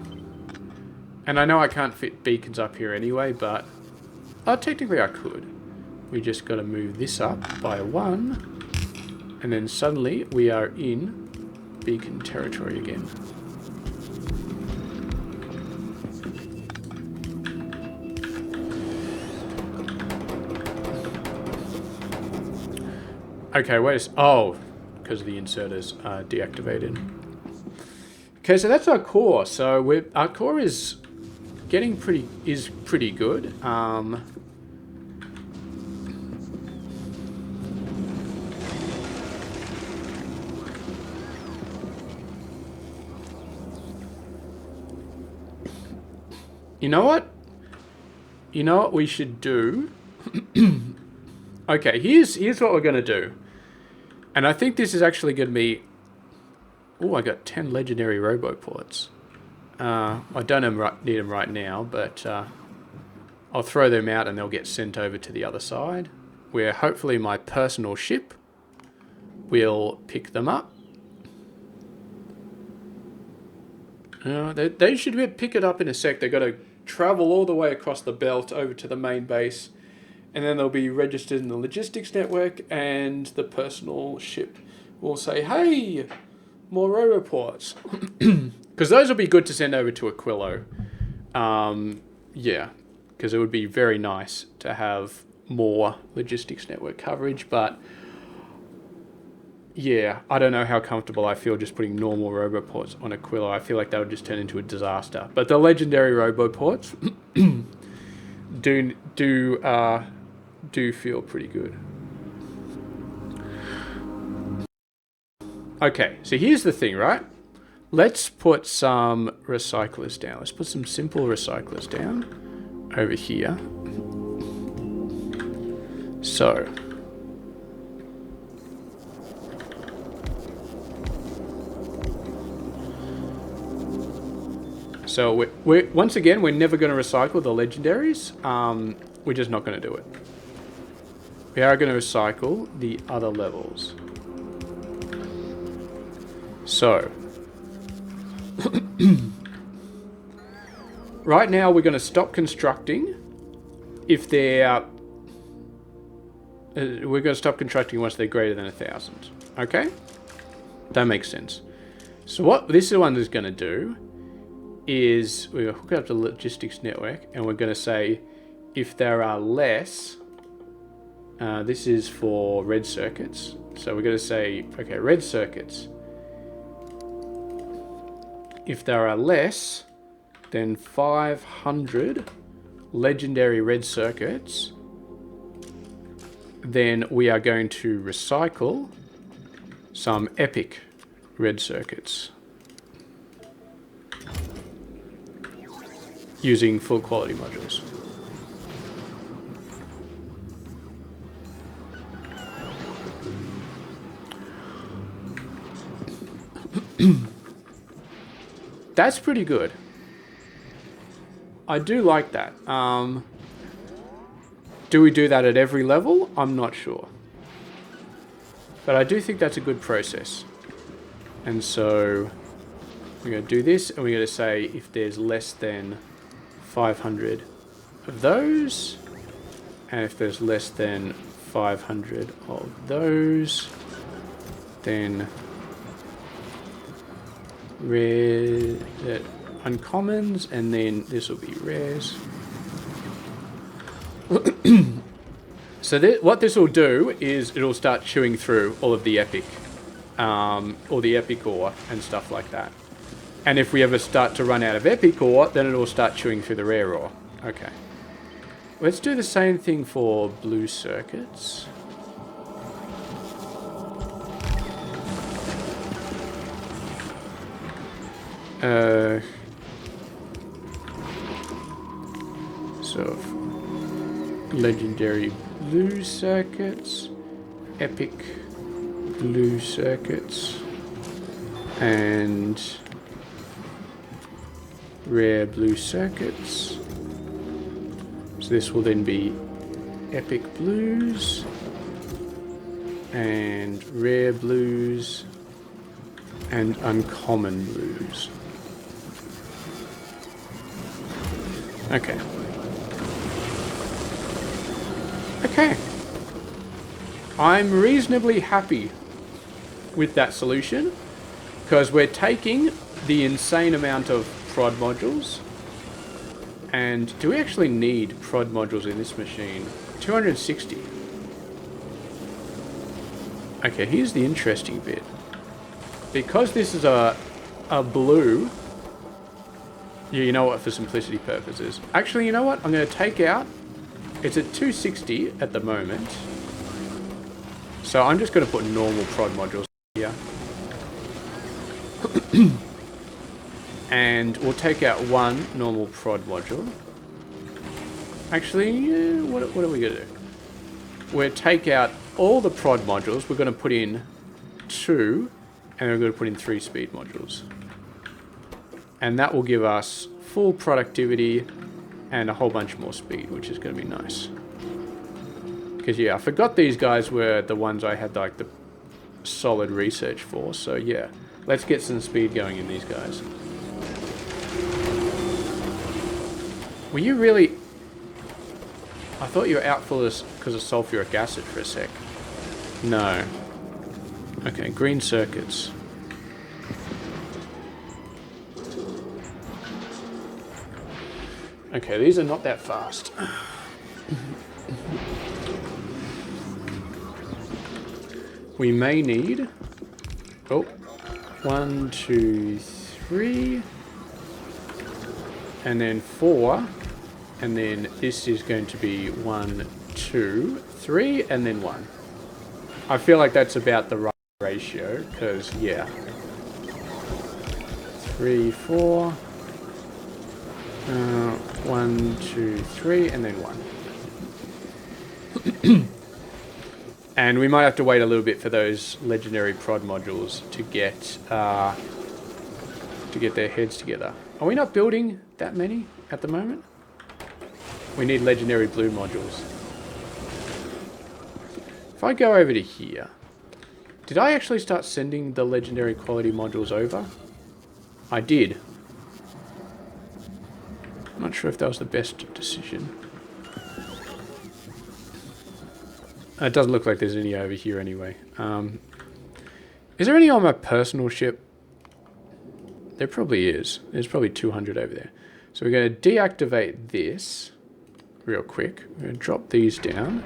And I know I can't fit beacons up here anyway, but... Oh, technically I could. We just got to move this up by 1. And then suddenly we are in beacon territory again. Okay, wait. Oh, because the inserters are deactivated. Okay, so that's our core. So our core is getting pretty good. You know what? You know what we should do? Okay, here's what we're going to do. And I think this is actually going to be... Oh, I got 10 legendary roboports. I don't need them right now, but I'll throw them out and they'll get sent over to the other side, where hopefully my personal ship will pick them up. They should pick it up in a sec. They've got to travel all the way across the belt over to the main base, and then they'll be registered in the logistics network, and the personal ship will say, hey, more roboports. Because those will be good to send over to Aquilo. Yeah, because it would be very nice to have more logistics network coverage, but yeah, I don't know how comfortable I feel just putting normal roboports on Aquilo. I feel like that would just turn into a disaster. But the legendary roboports do feel pretty good. Okay, so here's the thing, right? Let's put some recyclers down. Let's put some simple recyclers down over here. So we're once again, we're never going to recycle the legendaries. We're just not going to do it. We are going to recycle the other levels. So, right now we're going to stop constructing if they're... we're going to stop constructing once they're greater than 1,000. Okay? That makes sense. So what this one is going to do is we're going to hook it up to the logistics network, and we're going to say if there are less... this is for red circuits. So we're going to say, okay, red circuits. If there are less than 500 legendary red circuits, then we are going to recycle some epic red circuits using full quality modules. That's pretty good. I do like that. Do we do that at every level? I'm not sure. But I do think that's a good process. And so we're going to do this, and we're going to say if there's less than 500 of those, and if there's less than 500 of those, then rare uncommons, and then this will be rares. So what this will do is it'll start chewing through all of the epic, or the epic ore and stuff like that. And if we ever start to run out of epic ore, then it'll start chewing through the rare ore. Okay. Let's do the same thing for blue circuits. So legendary blue circuits, epic blue circuits, and rare blue circuits. So this will then be epic blues, and rare blues, and uncommon blues. Okay. Okay. I'm reasonably happy with that solution, because we're taking the insane amount of prod modules. And do we actually need prod modules in this machine? 260. Okay, here's the interesting bit. Because this is a blue, you know what, for simplicity purposes. Actually, you know what? I'm going to take out, it's at 260 at the moment. So I'm just going to put normal prod modules here. And we'll take out one normal prod module. Actually, yeah, what are we going to do? We'll take out all the prod modules. We're going to put in 2, and we're going to put in 3 speed modules. And that will give us full productivity and a whole bunch more speed, which is going to be nice. Because, yeah, I forgot these guys were the ones I had, like, the solid research for. So, yeah, let's get some speed going in these guys. Were you really... I thought you were out for this because of sulfuric acid for a sec. No. Okay, green circuits. Okay, these are not that fast. We may need... Oh. 1, 2, 3. And then 4. And then this is going to be 1, 2, 3, and then 1. I feel like that's about the right ratio, because, yeah. 3, 4. 1, 2, 3, and then 1. And we might have to wait a little bit for those legendary prod modules to get their heads together. Are we not building that many at the moment? We need legendary blue modules. If I go over to here, did I actually start sending the legendary quality modules over? I did. I'm not sure if that was the best decision. It doesn't look like there's any over here anyway. Is there any on my personal ship? There probably is. There's probably 200 over there. So we're going to deactivate this real quick. We're going to drop these down.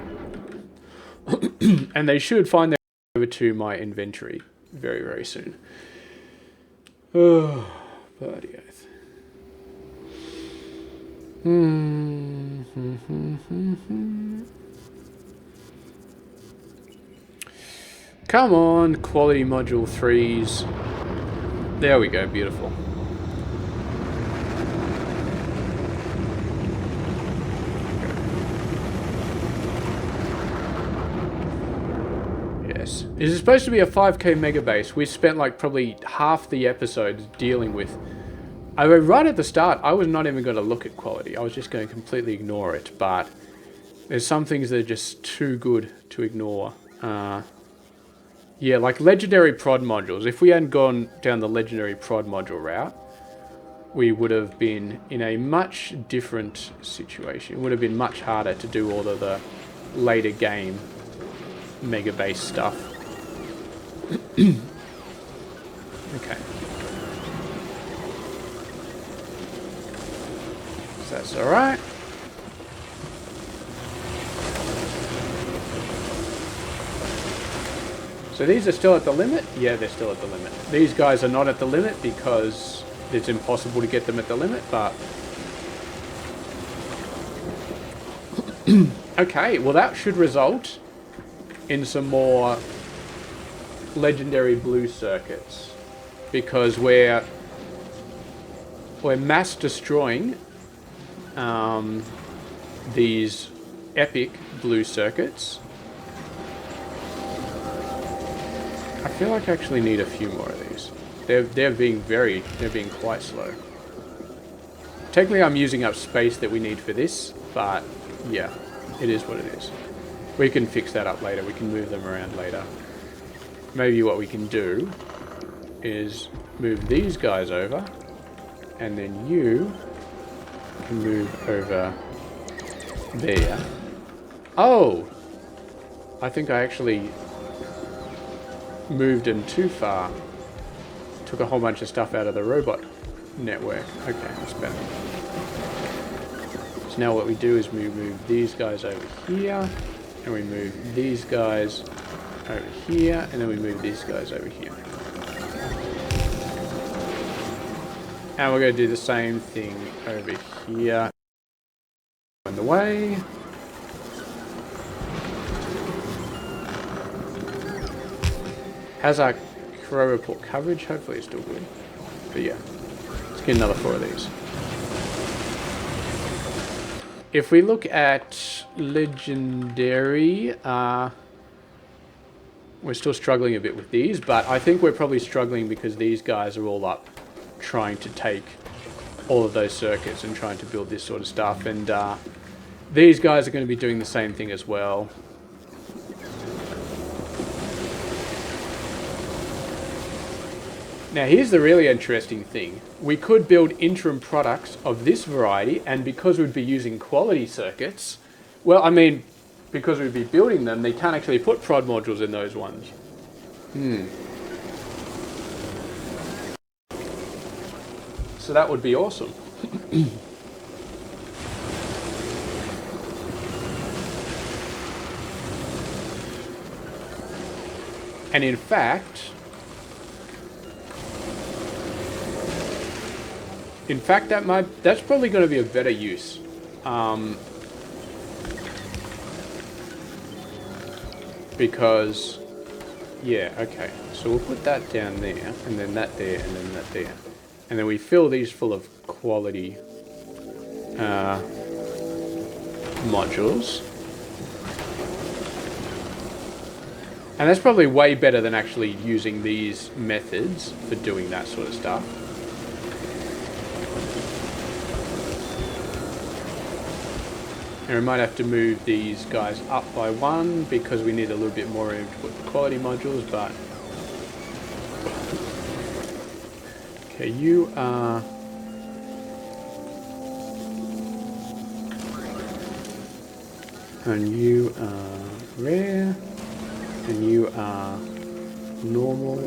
And they should find their way over to my inventory very, very soon. Oh, bloody oath. Come on, quality module 3s. There we go, beautiful. Yes. This is supposed to be a 5K Megabase. We spent like probably half the episodes dealing with... right at the start, I was not even going to look at quality. I was just going to completely ignore it. But there's some things that are just too good to ignore. Yeah, like legendary prod modules. If we hadn't gone down the legendary prod module route, we would have been in a much different situation. It would have been much harder to do all of the later game Megabase stuff. Okay. So that's alright. So these are still at the limit? Yeah, they're still at the limit. These guys are not at the limit because it's impossible to get them at the limit, but... Okay, well that should result in some more legendary blue circuits. Because we're mass destroying these epic blue circuits. I feel like I actually need a few more of these. They're being quite slow. Technically I'm using up space that we need for this, but yeah, it is what it is. We can fix that up later. We can move them around later. Maybe what we can do is move these guys over, and then you can move over there. Oh! I think I actually moved them too far. Took a whole bunch of stuff out of the robot network. Okay, that's better. So now what we do is we move these guys over here, and we move these guys over here, and then we move these guys over here. And we're going to do the same thing over here. On the way. How's our crow report coverage? Hopefully it's still good. But yeah, let's get another 4 of these. If we look at legendary, we're still struggling a bit with these, but I think we're probably struggling because these guys are all up trying to take all of those circuits and trying to build this sort of stuff, and these guys are going to be doing the same thing as well. Now here's the really interesting thing. We could build interim products of this variety, and because we'd be using quality circuits, well, I mean, because we'd be building them, they can't actually put prod modules in those ones. So that would be awesome. And in fact, that's probably going to be a better use. Because, yeah, okay. So we'll put that down there, and then that there, and then that there. And then we fill these full of quality modules. And that's probably way better than actually using these methods for doing that sort of stuff. And we might have to move these guys up by 1 because we need a little bit more room to put the quality modules, but... Okay, you are... And you are rare. And you are normal.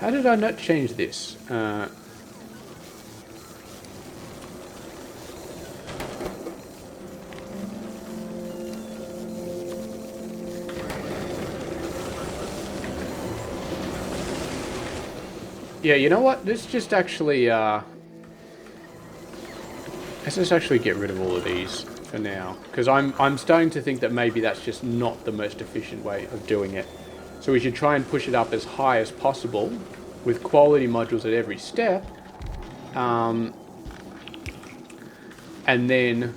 How did I not change this? Yeah, you know what? Let's just actually let's just actually get rid of all of these for now, because I'm starting to think that maybe that's just not the most efficient way of doing it. So we should try and push it up as high as possible with quality modules at every step, and then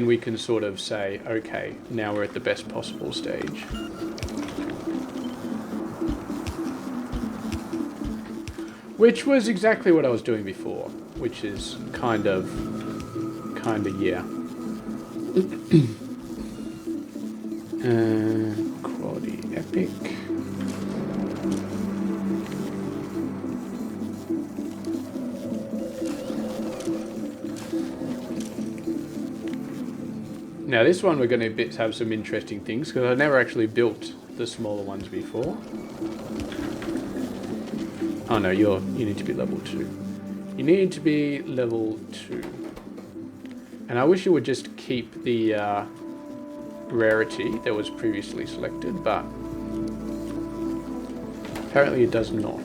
we can sort of say, okay, now we're at the best possible stage. Which was exactly what I was doing before, which is kind of yeah. Quality epic. Now this one we're going to have some interesting things, because I never actually built the smaller ones before. Oh no, you need to be level 2. You need to be level 2. And I wish you would just keep the rarity that was previously selected, but apparently it does not.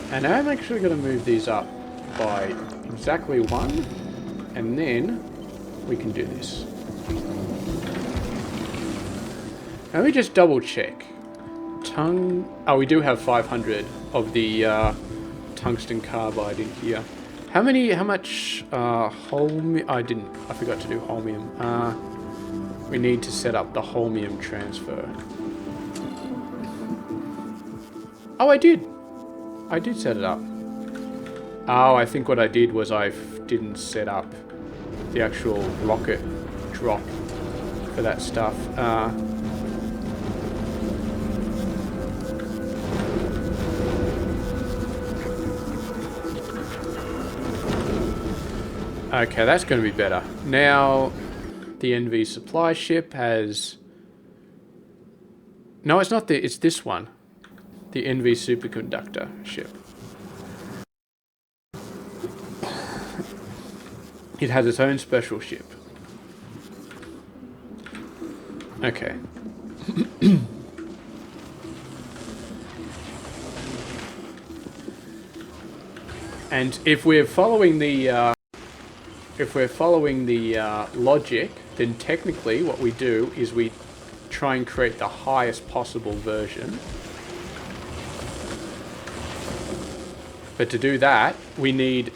And I'm actually going to move these up by exactly 1, and then we can do this. Now let me just double check. Oh, we do have 500 of the tungsten carbide in here. How much holmium? I forgot to do holmium. We need to set up the holmium transfer. Oh, I did set it up. Oh, I think what I did was I didn't set up the actual rocket drop for that stuff. Okay, that's going to be better. Now, the NV supply ship has... No, it's not it's this one. The NV superconductor ship. It has its own special ship. Okay. And if we're following the logic, then technically what we do is we try and create the highest possible version. But to do that, we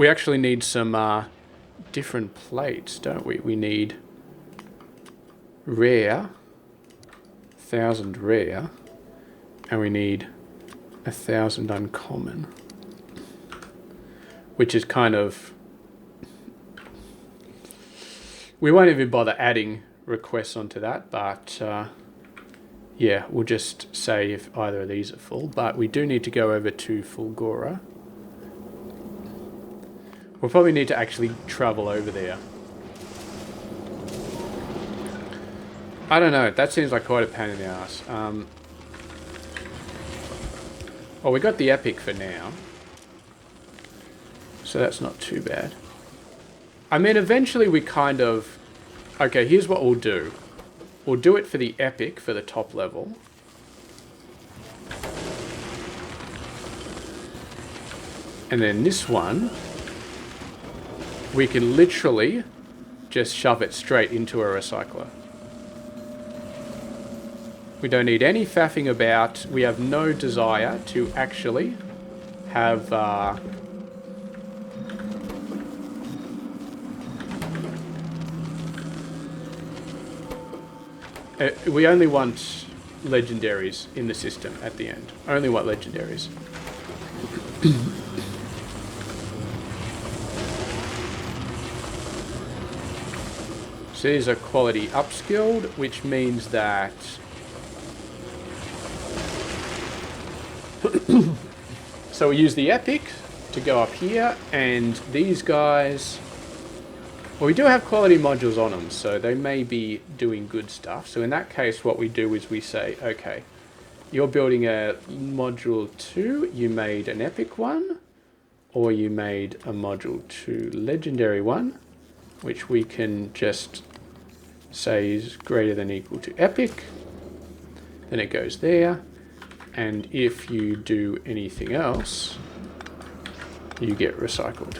actually need some different plates, don't we? We need rare, 1000 rare, and we need 1000 uncommon, which is kind of... We won't even bother adding requests onto that, but yeah, we'll just say if either of these are full, but we do need to go over to Fulgora. We'll probably need to actually travel over there. I don't know, that seems like quite a pain in the ass. Well, we got the Epic for now, so that's not too bad. I mean, eventually we kind of... Okay, here's what we'll do. We'll do it for the Epic for the top level. And then this one, we can literally just shove it straight into a recycler. We don't need any faffing about. We have no desire to actually have... we only want legendaries in the system at the end. Only want legendaries. So these are quality upskilled, which means that... So we use the Epic to go up here, and these guys... Well, we do have quality modules on them, so they may be doing good stuff. So in that case, what we do is we say, okay, you're building a module 2, you made an Epic one, or you made a module 2 legendary one, which we can just say is greater than or equal to Epic. Then it goes there, and if you do anything else, you get recycled.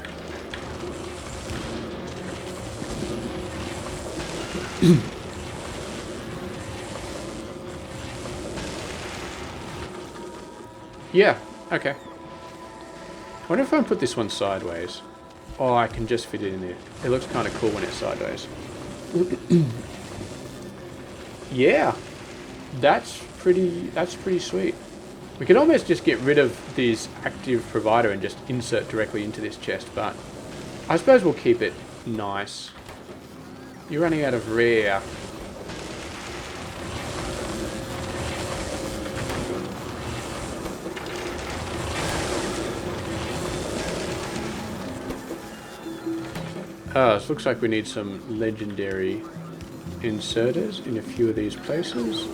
Yeah, okay. I wonder if I can put this one sideways. Oh, I can just fit it in there. It looks kind of cool when it's sideways. Yeah, that's pretty sweet. We could almost just get rid of this active provider and just insert directly into this chest, but I suppose we'll keep it nice. You're running out of rare. Oh, it looks like we need some legendary inserters in a few of these places.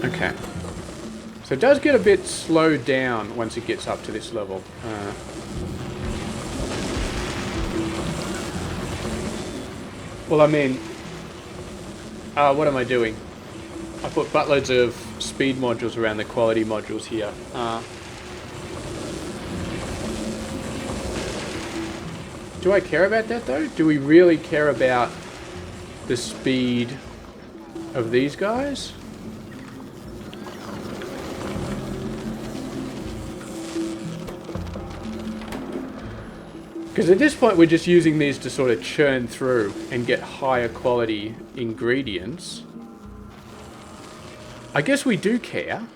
Okay. So it does get a bit slowed down once it gets up to this level. Well, I mean, what am I doing? I put buttloads of speed modules around the quality modules here. Do I care about that though? Do we really care about the speed of these guys. Because at this point we're just using these to sort of churn through and get higher quality ingredients. I guess we do care.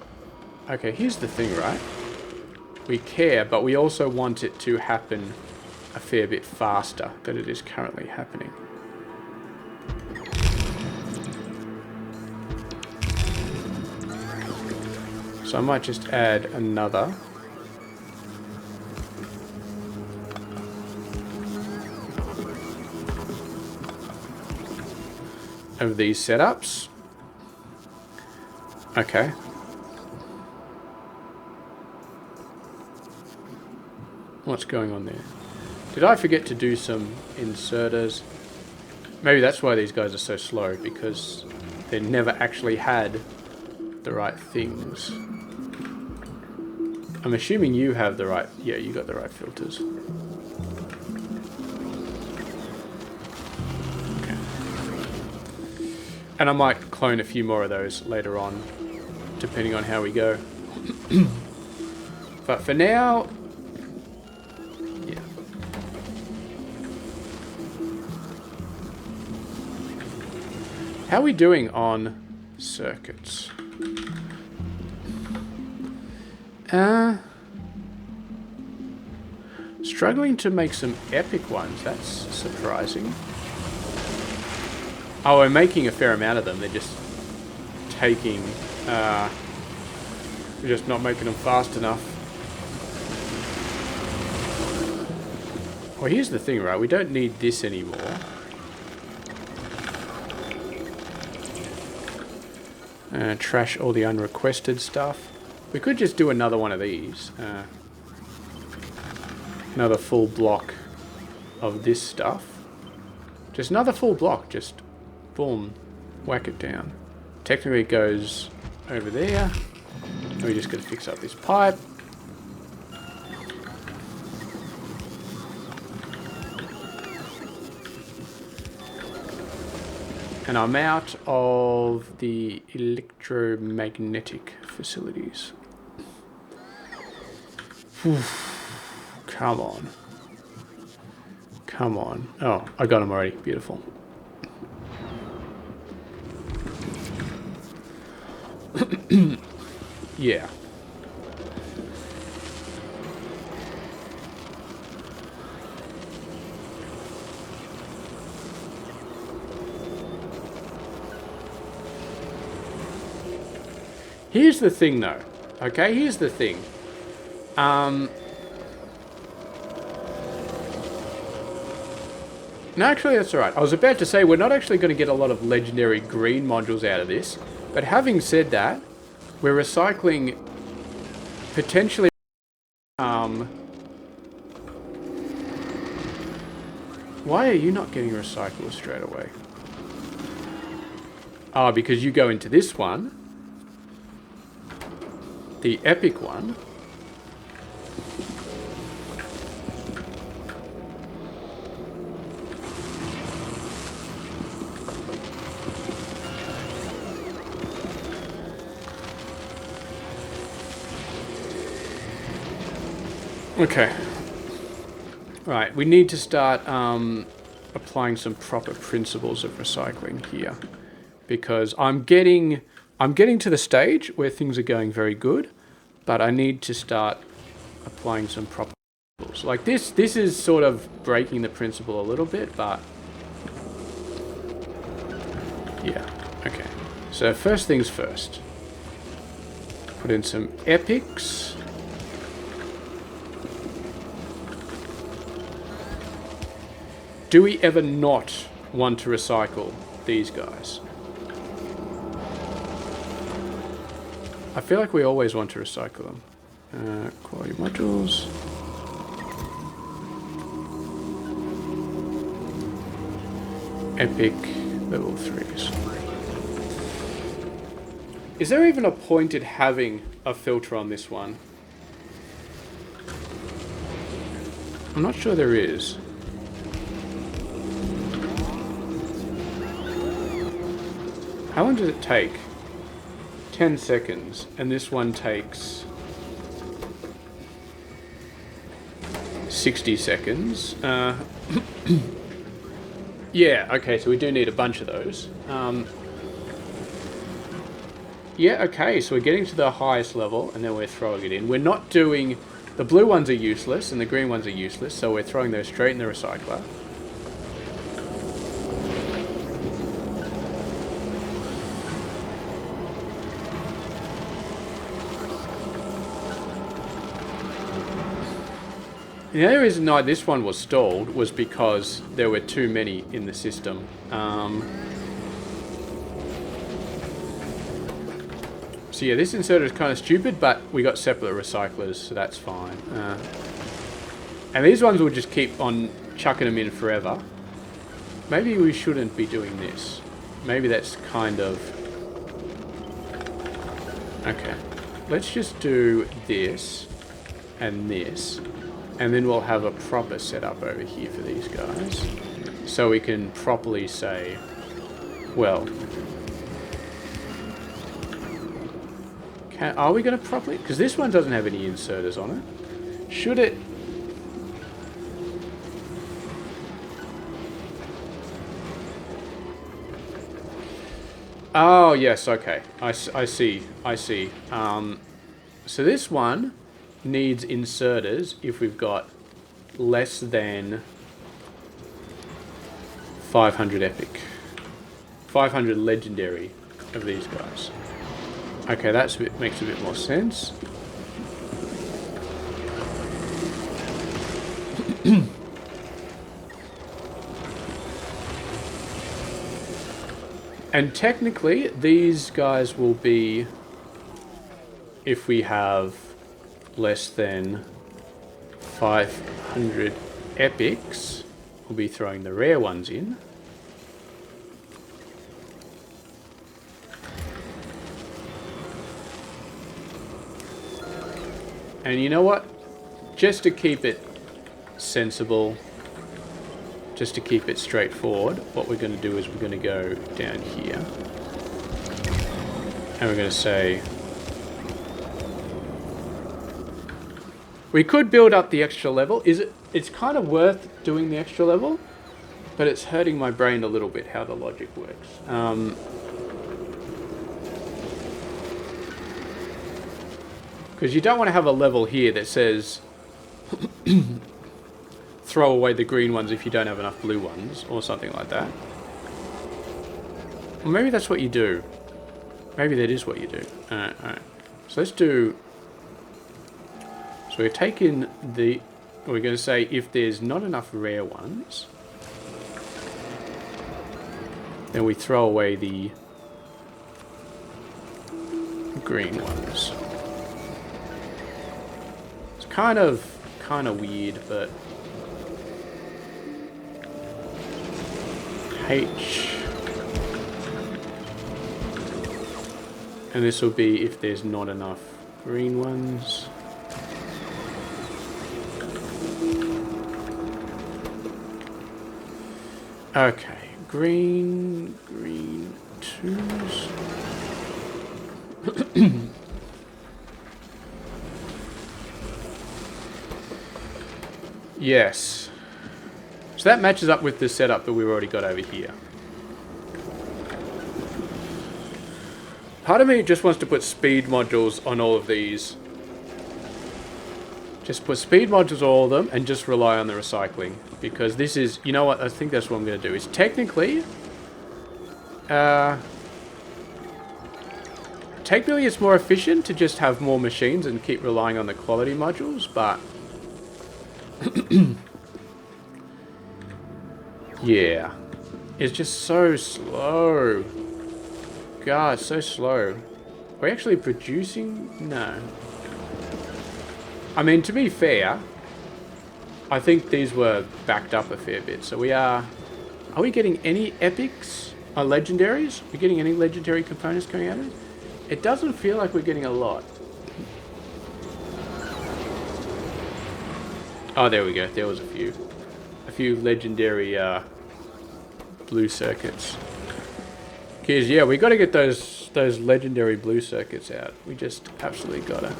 Okay, here's the thing, right? We care, but we also want it to happen a fair bit faster than it is currently happening. So I might just add another. Of these setups. Okay. What's going on there? Did I forget to do some inserters? Maybe that's why these guys are so slow, because they never actually had the right things. I'm assuming you have the right... Yeah, you got the right filters. And I might clone a few more of those later on, depending on how we go. But for now, yeah. How are we doing on circuits? Struggling to make some epic ones. That's surprising. Oh, we're making a fair amount of them. They're just taking... we're just not making them fast enough. Well, here's the thing, right? We don't need this anymore. Trash all the unrequested stuff. We could just do another one of these. Another full block of this stuff. Just another full block. Just... boom, whack it down. Technically it goes over there. And we just got to fix up this pipe. And I'm out of the electromagnetic facilities. Whew. Come on. Come on. Oh, I got them already. Beautiful. Yeah. Here's the thing, though. Okay, here's the thing. No, actually, that's all right. I was about to say we're not actually going to get a lot of legendary green modules out of this. But having said that, we're recycling potentially... Why are you not getting recycled straight away? Oh, because you go into this one. The epic one. Okay. Right, we need to start applying some proper principles of recycling here, because I'm getting to the stage where things are going very good, but I need to start applying some proper principles. Like this is sort of breaking the principle a little bit, but yeah. Okay. So first things first. Put in some epics. Do we ever not want to recycle these guys? I feel like we always want to recycle them. Quality modules. Epic level 3s. Is there even a point in having a filter on this one? I'm not sure there is. How long does it take? 10 seconds. And this one takes 60 seconds. Yeah, okay, so we do need a bunch of those. Yeah, okay, so we're getting to the highest level, and then we're throwing it in. We're not doing... The blue ones are useless, and the green ones are useless, so we're throwing those straight in the recycler. The only reason why this one was stalled was because there were too many in the system. So yeah, this inserter is kind of stupid, but we got separate recyclers, so that's fine. And these ones will just keep on chucking them in forever. Maybe we shouldn't be doing this. Maybe that's kind of... Okay. Let's just do this and this. And then we'll have a proper setup over here for these guys. So we can properly say, well... Are we going to properly... Because this one doesn't have any inserters on it. Should it... Oh, yes, okay. I see. I see. So this one needs inserters if we've got less than 500 epic. 500 legendary of these guys. Okay, that makes a bit more sense. And technically, these guys will be, if we have less than 500 epics, we'll be throwing the rare ones in. And you know what? Just to keep it sensible, just to keep it straightforward, what we're going to do is we're going to go down here. And we're going to say... We could build up the extra level. It's kind of worth doing the extra level, but it's hurting my brain a little bit how the logic works. Because you don't want to have a level here that says throw away the green ones if you don't have enough blue ones, or something like that. Or maybe that's what you do. Maybe that is what you do. Alright. So let's do... So we've taken the... We're going to say if there's not enough rare ones, then we throw away the green ones. Kind of weird, but H, and this will be if there's not enough green ones. Okay, green twos. Yes. So that matches up with the setup that we've already got over here. Part of me just wants to put speed modules on all of these. Just put speed modules on all of them and just rely on the recycling. Because this is... You know what? I think that's what I'm going to do. Is technically... technically it's more efficient to just have more machines and keep relying on the quality modules, but... Yeah. It's just so slow. God, so slow. Are we actually producing? No. I mean, to be fair, I think these were backed up a fair bit. So we are... Are we getting any epics? Or legendaries? Are we getting any legendary components coming out of it? It doesn't feel like we're getting a lot. Oh, there we go. There was a few. A few legendary blue circuits. Because, yeah, we got to get those legendary blue circuits out. We just absolutely got to.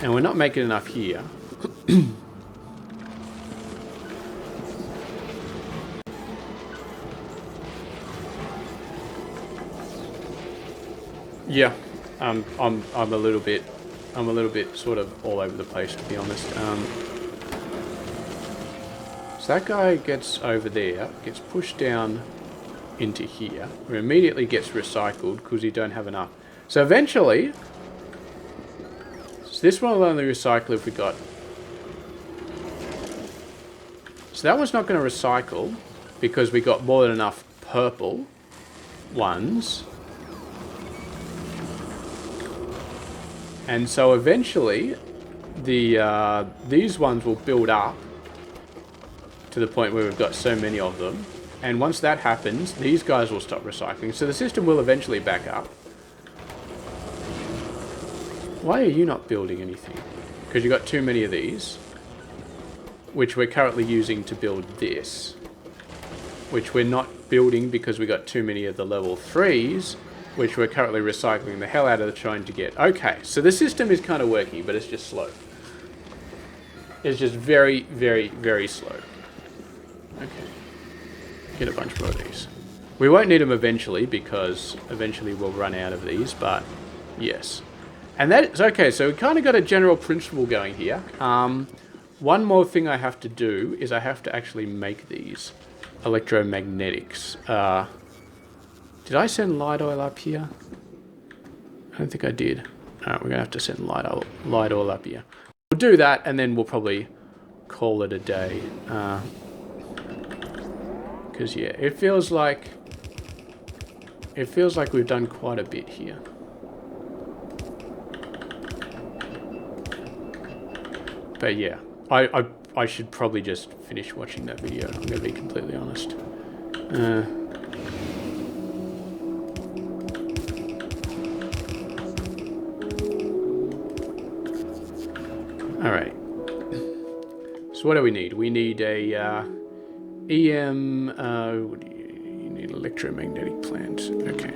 And we're not making enough here. Yeah, I'm a little bit sort of all over the place, to be honest. So that guy gets over there, gets pushed down into here, or immediately gets recycled because you don't have enough. So eventually, so this one will only recycle if we got. So that one's not going to recycle because we got more than enough purple ones. And so eventually, these ones will build up to the point where we've got so many of them. And once that happens, these guys will stop recycling. So the system will eventually back up. Why are you not building anything? Because you've got too many of these, which we're currently using to build this, which we're not building because we got too many of the level 3s, which we're currently recycling the hell out of trying to get. Okay, so the system is kind of working, but it's just slow. It's just very, very, very slow. Okay. Get a bunch more of these. We won't need them eventually, because eventually we'll run out of these, but yes. And that's okay, so we kind of got a general principle going here. One more thing I have to do is I have to actually make these electromagnetics. Did I send light oil up here? I don't think I did. Alright, we're going to have to send light oil up here. We'll do that, and then we'll probably call it a day. Because, yeah, it feels like we've done quite a bit here. But, yeah, I should probably just finish watching that video. I'm going to be completely honest. Alright. So what do we need? We need a EM... what do you need? Electromagnetic plant. Okay.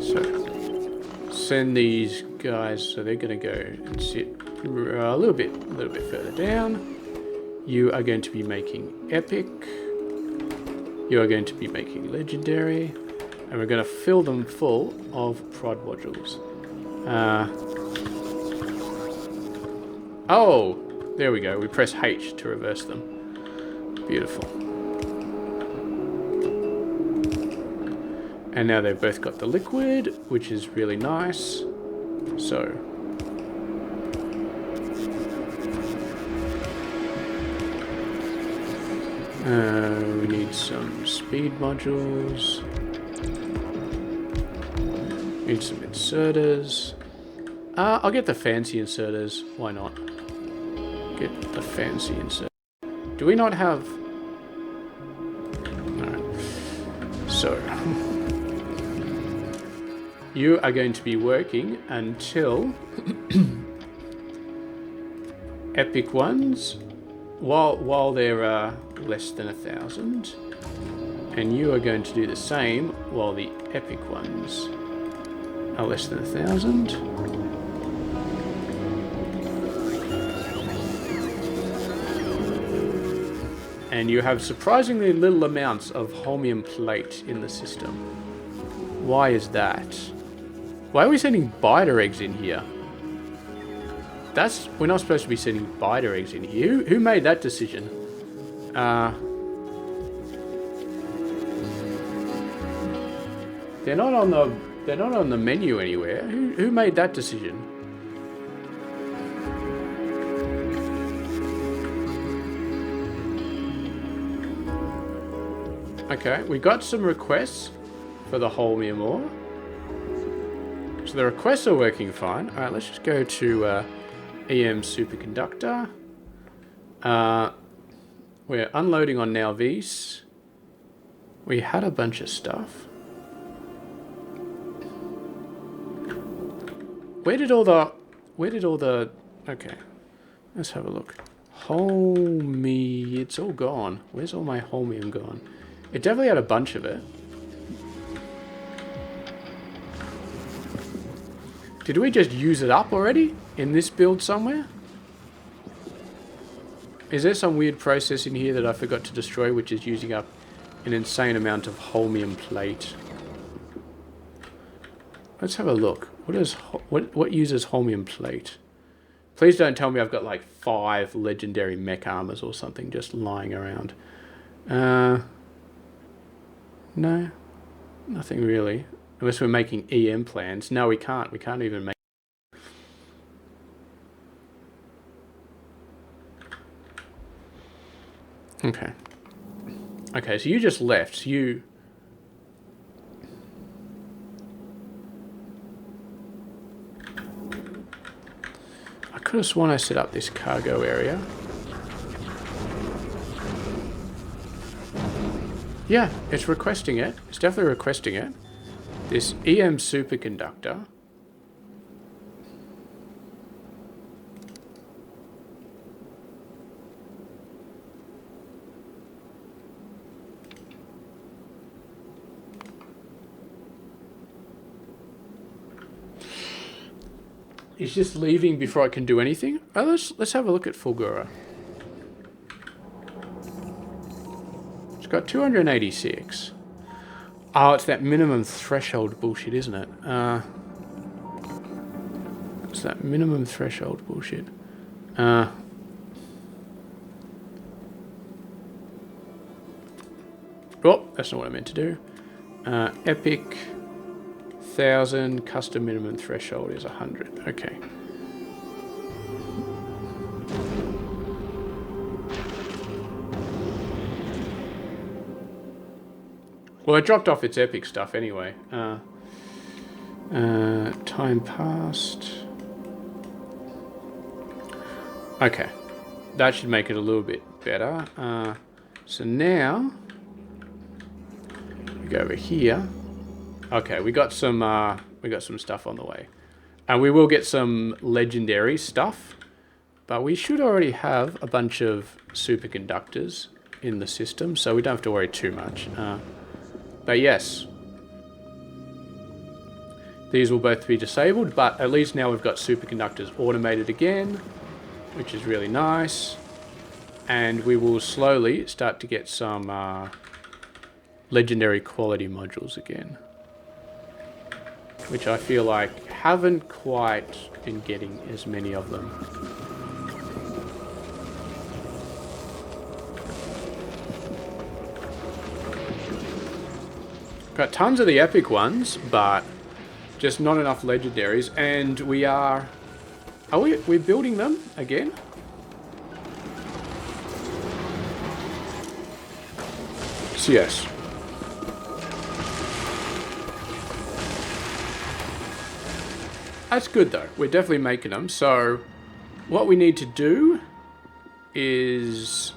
So, send these guys, so they're going to go and sit a little bit further down. You are going to be making epic. You are going to be making legendary. And we're going to fill them full of prod modules. Oh, there we go. We press H to reverse them. Beautiful. And now they've both got the liquid, which is really nice. So. We need some speed modules. Need some inserters. I'll get the fancy inserters. Why not? Get the fancy insert. Do we not have... No. So. You are going to be working until... epic ones. While they're less than 1,000. And you are going to do the same while the epic ones are less than 1,000. And you have surprisingly little amounts of holmium plate in the system. Why is that? Why are we sending biter eggs in here? We're not supposed to be sending biter eggs in here. Who made that decision? They're not on the menu anywhere. Who made that decision? Okay, we got some requests for the holmium ore. So the requests are working fine. Alright, let's just go to EM superconductor. We're unloading on Nalvis. We had a bunch of stuff. Where did all the... Okay. Let's have a look. Holme, it's all gone. Where's all my holmium gone? It definitely had a bunch of it. Did we just use it up already in this build somewhere? Is there some weird process in here that I forgot to destroy, which is using up an insane amount of holmium plate? Let's have a look. What uses holmium plate? Please don't tell me I've got like 5 legendary mech armors or something just lying around. No, nothing really. Unless we're making EM plans. No, we can't. We can't even make... Okay. Okay, so you just left. So you... I could have sworn I set up this cargo area. Yeah, it's requesting it. It's definitely requesting it. This EM superconductor. It's just leaving before I can do anything. Oh, let's have a look at Fulgura. It's got 286. Oh, it's that minimum threshold bullshit, isn't it? It's that minimum threshold bullshit. Oh, that's not what I meant to do. Epic 1,000, custom minimum threshold is 100. Okay. Well, it dropped off its epic stuff anyway. Time passed. Okay. That should make it a little bit better. So now we go over here. Okay, we got some stuff on the way. And we will get some legendary stuff, but we should already have a bunch of superconductors in the system, so we don't have to worry too much. But yes, these will both be disabled, but at least now we've got superconductors automated again, which is really nice. And we will slowly start to get some legendary quality modules again, which I feel like haven't quite been getting as many of them. Got tons of the epic ones, but just not enough legendaries. And we're building them again? So yes. That's good though. We're definitely making them. So what we need to do is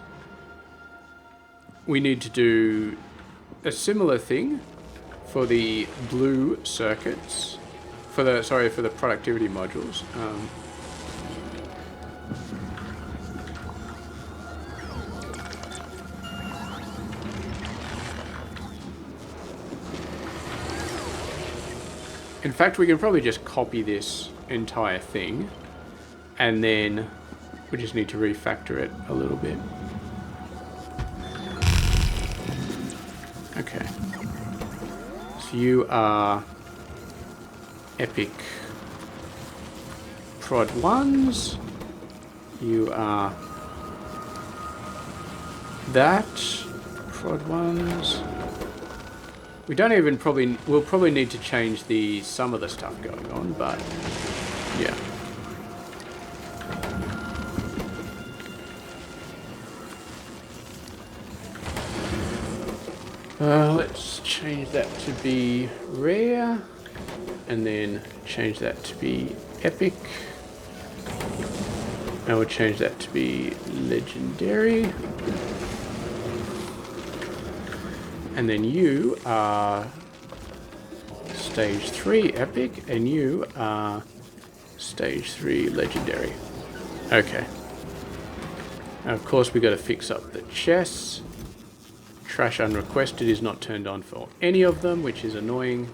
we need to do a similar thing for the blue circuits, for the productivity modules. In fact, we can probably just copy this entire thing, and then we just need to refactor it a little bit. Okay. So you are epic prod 1s. You are that prod 1s. We don't even we'll probably need to change some of the stuff going on, but yeah. Let's change that to be rare, and then change that to be epic. And we'll change that to be legendary. And then you are stage 3 epic, and you are stage 3 legendary. Okay. And of course we got to fix up the chests. Trash unrequested is not turned on for any of them, which is annoying.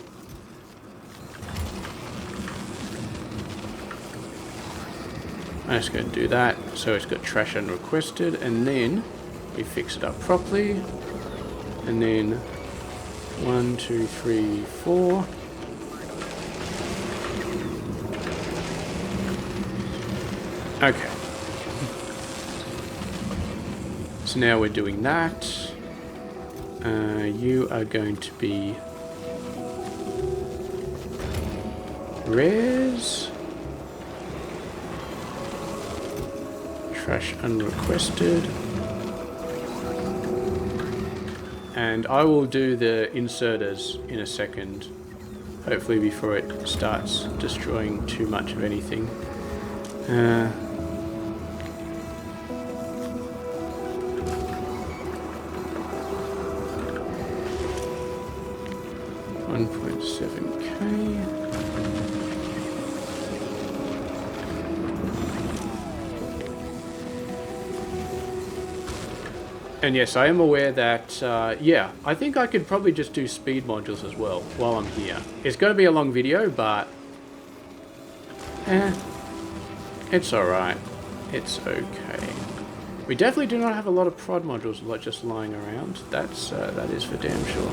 I'm just going to do that. So it's got trash unrequested, and then we fix it up properly. And then 1, 2, 3, 4. Okay. So now we're doing that. You are going to be res. Trash unrequested. And I will do the inserters in a second. Hopefully before it starts destroying too much of anything. 1.7K. And yes, I am aware that, yeah, I think I could probably just do speed modules as well while I'm here. It's going to be a long video, but it's alright. It's okay. We definitely do not have a lot of prod modules just lying around. That is for damn sure.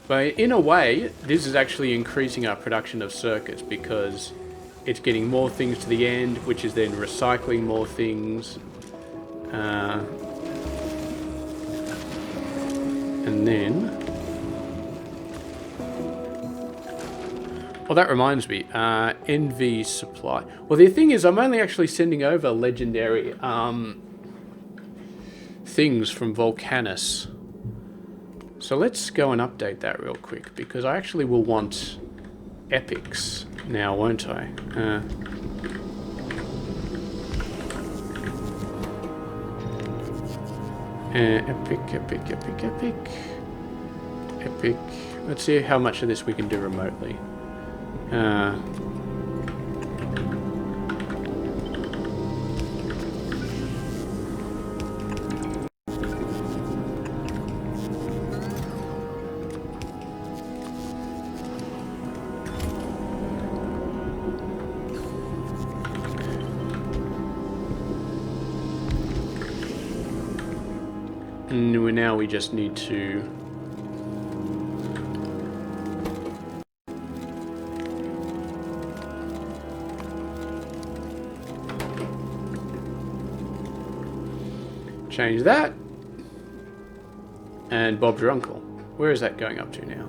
But in a way, this is actually increasing our production of circuits because it's getting more things to the end, which is then recycling more things. And then... Well, that reminds me, NV supply. Well, the thing is, I'm only actually sending over legendary things from Volcanus. So let's go and update that real quick, because I actually will want epics now, won't I? Epic. Let's see how much of this we can do remotely. Now we just need to change that. And Bob's your uncle. Where is that going up to now?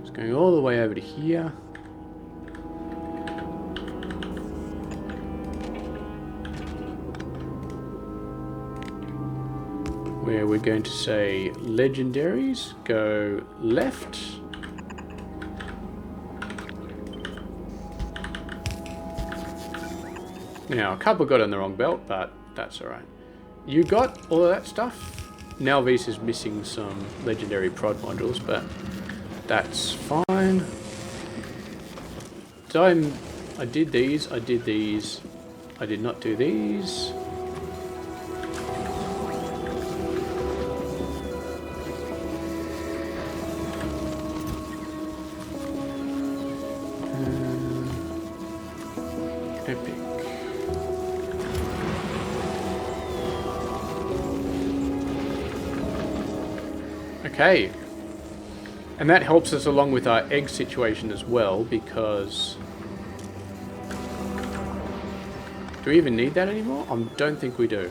It's going all the way over to here. Where we're going to say legendaries go left. Now, a couple got on the wrong belt, but that's alright. You got all of that stuff? Nalvis is missing some legendary prod modules, but that's fine. So I did these, I did these, I did not do these. Epic. Okay. And that helps us along with our egg situation as well, because... Do we even need that anymore? I don't think we do.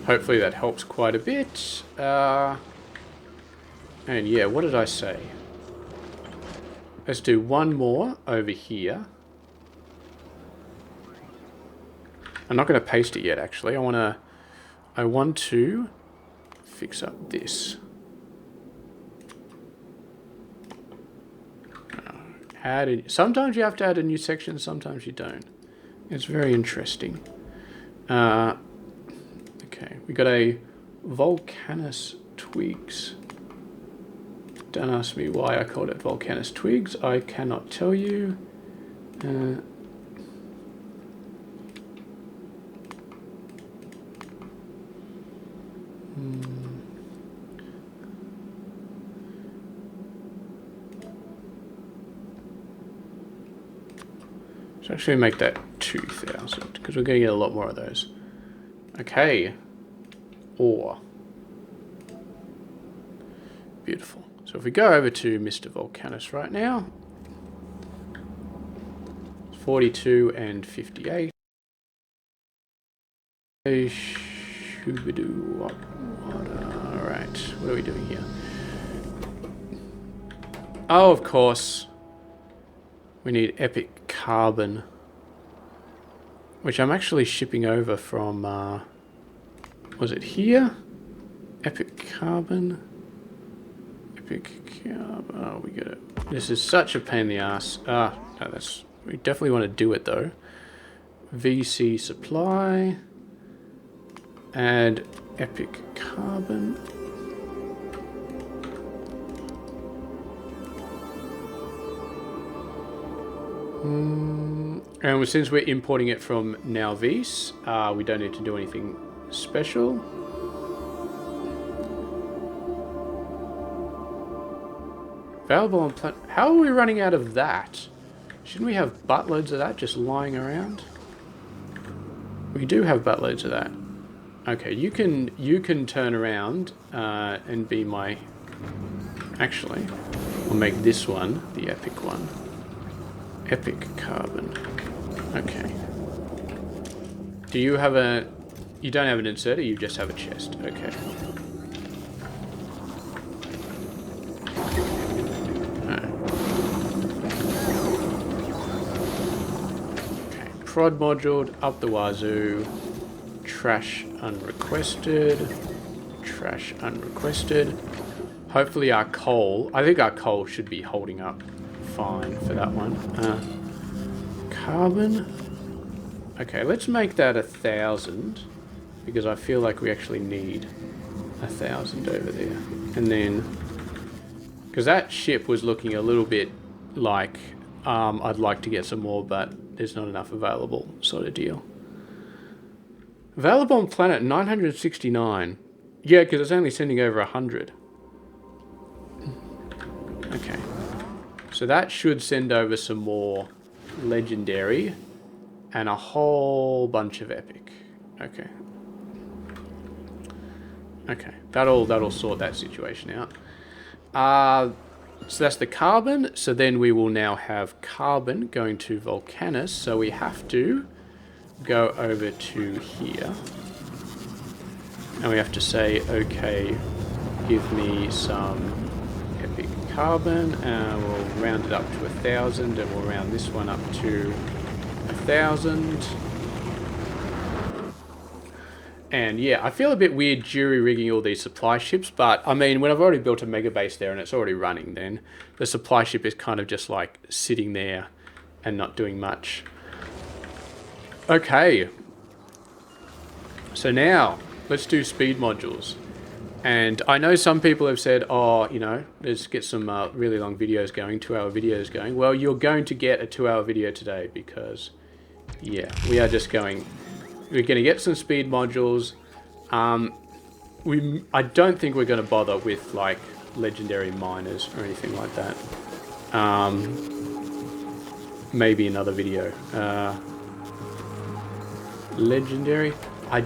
Hopefully that helps quite a bit. And yeah, what did I say? Let's do one more over here. I'm not going to paste it yet, actually. I want to fix up this. Sometimes you have to add a new section, sometimes you don't. It's very interesting. Okay, we got a Volcanus twigs. Don't ask me why I called it Volcanus twigs. I cannot tell you. Let's actually make that 2,000 because we're going to get a lot more of those. Okay. Ore. Beautiful. So if we go over to Mr. Volcanus right now, 42 and 58. Alright, what are we doing here? Oh, of course. We need epic carbon, which I'm actually shipping over from, was it here? Epic carbon. Epic carbon. Oh, we got it. This is such a pain in the ass. No, we definitely want to do it though. VC supply. Add epic carbon. And since we're importing it from Nowvis, we don't need to do anything special. Available on planet. How are we running out of that? Shouldn't we have buttloads of that just lying around? We do have buttloads of that. Okay, you can turn around and be my. Actually, we'll make this one the epic one. Epic carbon. Okay. Do you have a... You don't have an inserter, you just have a chest. Okay. Okay. Prod module up the wazoo. Trash unrequested. Trash unrequested. Hopefully our coal... I think our coal should be holding up fine for that one. Carbon. Okay, let's make that 1,000 because I feel like we actually need 1,000 over there. And then, because that ship was looking a little bit like I'd like to get some more, but there's not enough available, sort of deal. Available on planet 969. Yeah, because it's only sending over 100. Okay. So that should send over some more legendary and a whole bunch of epic. Okay. Okay. That'll sort that situation out. So that's the carbon. So then we will now have carbon going to Volcanus. So we have to go over to here. And we have to say, okay, give me some epic carbon, and we'll round it up to 1,000, and we'll round this one up to 1,000. And yeah, I feel a bit weird jury rigging all these supply ships, but I mean, when I've already built a megabase there and it's already running, then the supply ship is kind of just like sitting there and not doing much. Okay. So now, let's do speed modules. And I know some people have said, oh, you know, let's get some really long videos going, 2-hour videos going. Well, you're going to get a 2-hour video today because, yeah, we are just going... We're going to get some speed modules. I don't think we're going to bother with, like, legendary miners or anything like that. Maybe another video. Legendary. I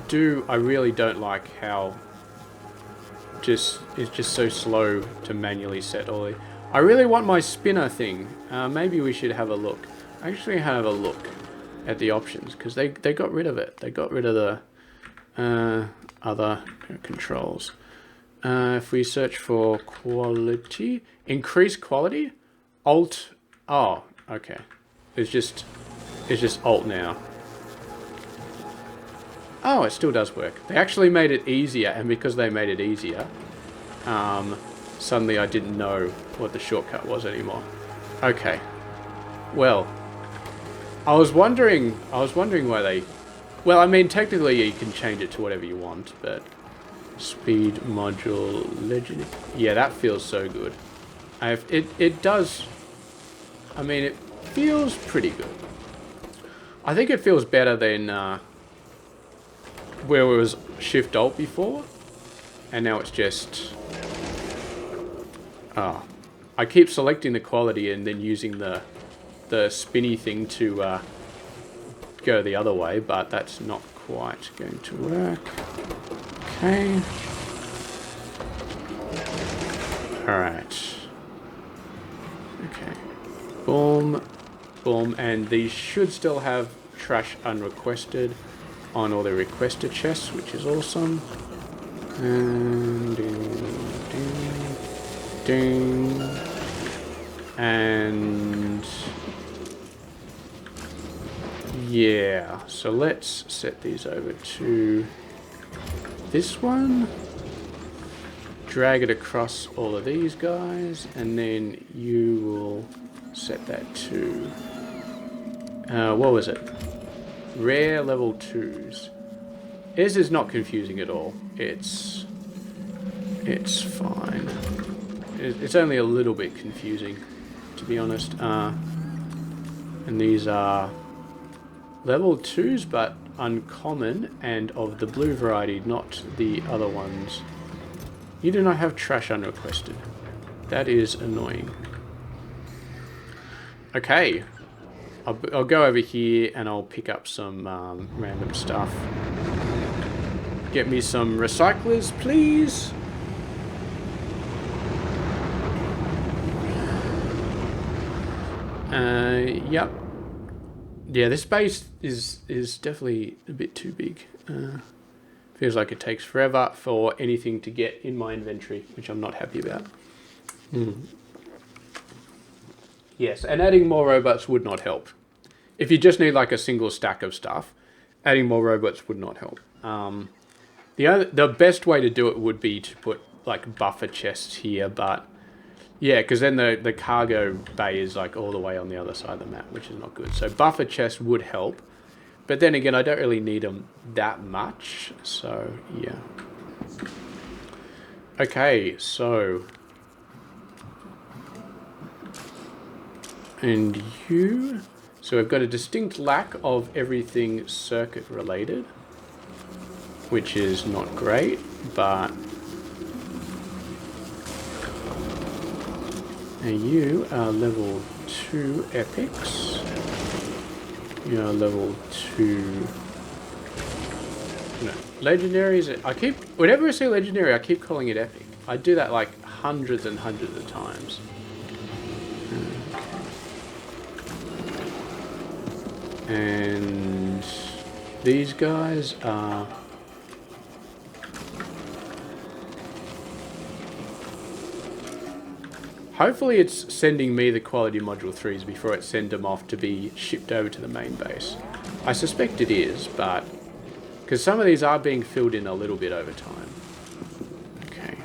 really don't like how... it's just so slow to manually set all the... I really want my spinner thing. Maybe we should have a look. Actually have a look at the options because they got rid of it. They got rid of the other controls. If we search for quality, increase quality, Alt. Oh, okay. It's just Alt now. Oh, it still does work. They actually made it easier, and because they made it easier, suddenly I didn't know what the shortcut was anymore. Okay. Well, I was wondering why they... Well, I mean, technically you can change it to whatever you want, but... Speed module legend... Yeah, that feels so good. It does... I mean, it feels pretty good. I think it feels better than where it was Shift-Alt before. And now it's just... Oh. I keep selecting the quality and then using the spinny thing to go the other way, but that's not quite going to work. Okay. Alright. Okay. Boom. Boom. And these should still have trash unrequested on all the requested chests, which is awesome. And ding, ding, ding. And yeah, so let's set these over to this one, drag it across all of these guys, and then you will set that to what was it? Rare level 2s. This is not confusing at all. It's fine. It's only a little bit confusing, to be honest. And these are level 2s, but uncommon, and of the blue variety, not the other ones. You do not have trash unrequested. That is annoying. Okay. I'll go over here and I'll pick up some random stuff. Get me some recyclers, please. Yep. Yeah, this base is definitely a bit too big. Feels like it takes forever for anything to get in my inventory, which I'm not happy about. Yes, and adding more robots would not help. If you just need like a single stack of stuff, adding more robots would not help. The best way to do it would be to put like buffer chests here, but yeah, because then the cargo bay is like all the way on the other side of the map, which is not good. So buffer chests would help, but then again, I don't really need them that much. So yeah. Okay, so and you. So we've got a distinct lack of everything circuit related, which is not great, but and you are level 2 epics. You are level 2 no, legendaries. Whenever I say legendary, I keep calling it epic. I do that like hundreds and hundreds of times. And these guys are hopefully it's sending me the quality module 3s before it sends them off to be shipped over to the main base. I suspect it is, but because some of these are being filled in a little bit over time. Okay.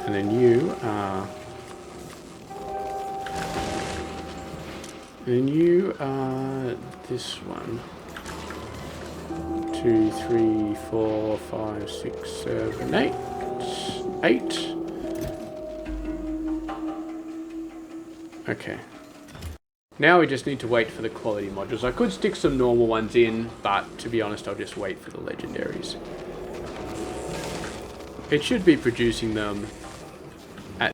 And then you are this one. 2, 3, 4, 5, 6, 7, 8. 8. Okay. Now we just need to wait for the quality modules. I could stick some normal ones in, but to be honest, I'll just wait for the legendaries. It should be producing them at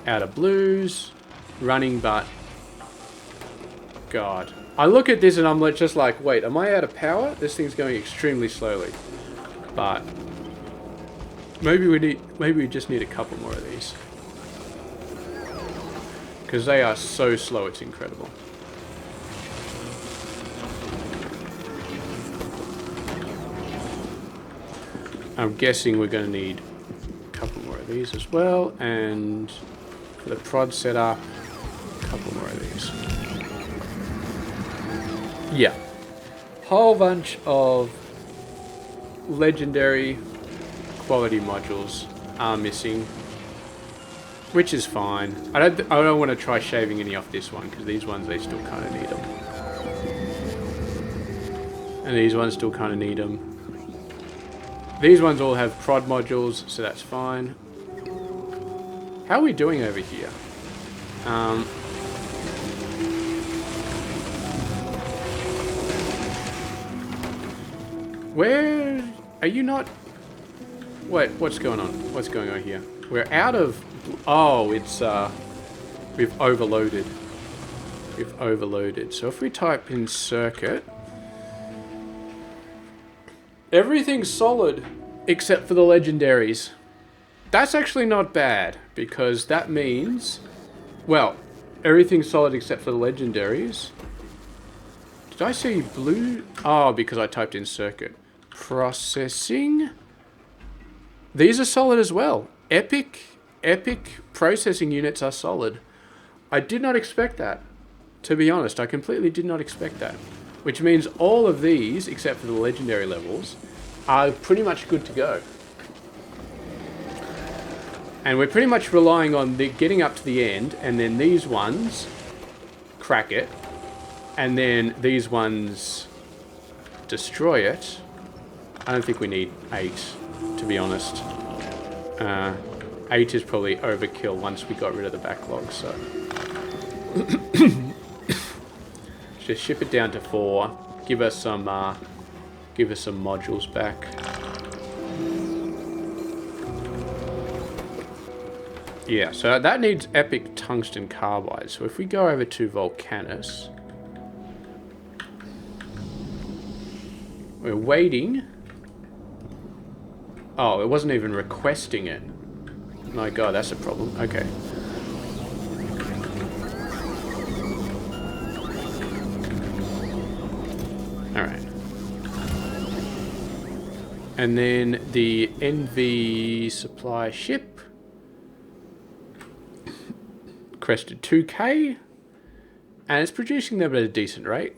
out of blues, running, but God. I look at this and I'm just like, wait, am I out of power? This thing's going extremely slowly. But maybe we just need a couple more of these. Because they are so slow, it's incredible. I'm guessing we're going to need a couple more of these as well, and for the prod setup, a couple more of these. Yeah. Whole bunch of legendary quality modules are missing. which is fine. I don't want to try shaving any off this one because these ones, they still kind of need them. And these ones still kind of need them. These ones all have prod modules, so that's fine. How are we doing over here? Where are you not? Wait, what's going on? What's going on here? We're out of... Oh, it's... We've overloaded. We've overloaded. So if we type in circuit... Everything's solid except for the legendaries. That's actually not bad, because that means... Well, everything's solid except for the legendaries. Did I see blue? Oh, because I typed in circuit. Processing. These are solid as well. Epic processing units are solid. I did not expect that. To be honest, I completely did not expect that. Which means all of these, except for the legendary levels, are pretty much good to go. And we're pretty much relying on the getting up to the end, and then these ones crack it, and then these ones destroy it. I don't think we need 8, to be honest. 8 is probably overkill once we got rid of the backlog, so... Just ship it down to 4. Give us some modules back. Yeah, so that needs epic tungsten carbide. So if we go over to Volcanus, we're waiting. Oh, it wasn't even requesting it. My God, that's a problem. Okay. Alright. And then the NV supply ship crested 2K, and it's producing them at a decent rate.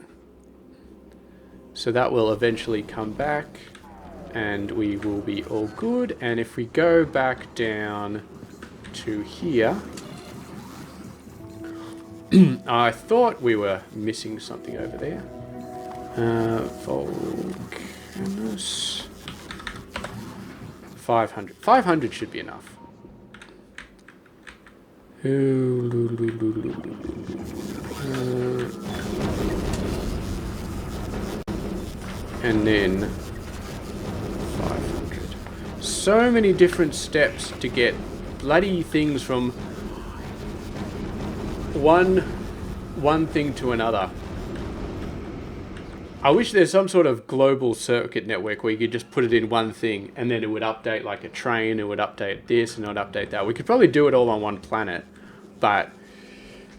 So that will eventually come back, and we will be all good. And if we go back down to here, I thought we were missing something over there. Volcanus. 500. 500 should be enough. And then 500. So many different steps to get bloody things from one thing to another. I wish there's some sort of global circuit network where you could just put it in one thing and then it would update like a train, it would update this and it would update that. We could probably do it all on one planet, but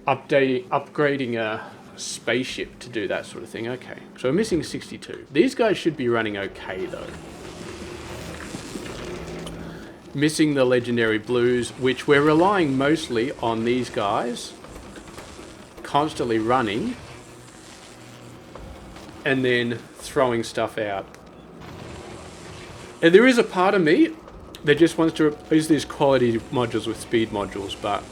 upgrading a spaceship to do that sort of thing. Okay, so we're missing 62. These guys should be running okay though. Missing the legendary blues, which we're relying mostly on these guys constantly running and then throwing stuff out. And there is a part of me that just wants to replace these quality modules with speed modules, but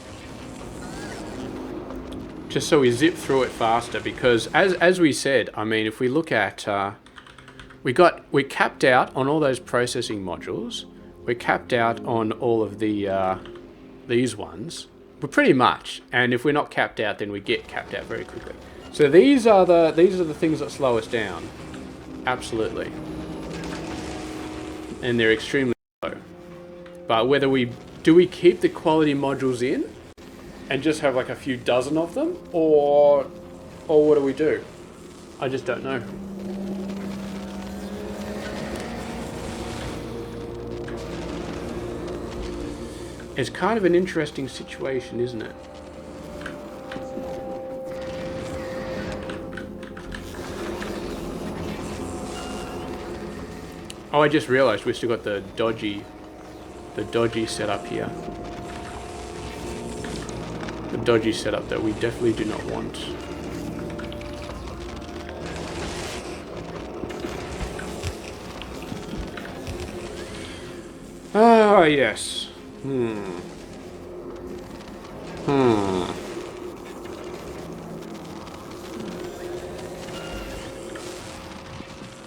just so we zip through it faster, because as we said, I mean, if we look at we're capped out on all those processing modules, we're capped out on all of the these ones. We're pretty much, and if we're not capped out, then we get capped out very quickly. So these are the things that slow us down, absolutely, and they're extremely slow. But whether we keep the quality modules in and just have like a few dozen of them, or what do we do? I just don't know. It's kind of an interesting situation, isn't it? Oh, I just realized we've still got the dodgy setup here. The dodgy setup that we definitely do not want. Ah, yes.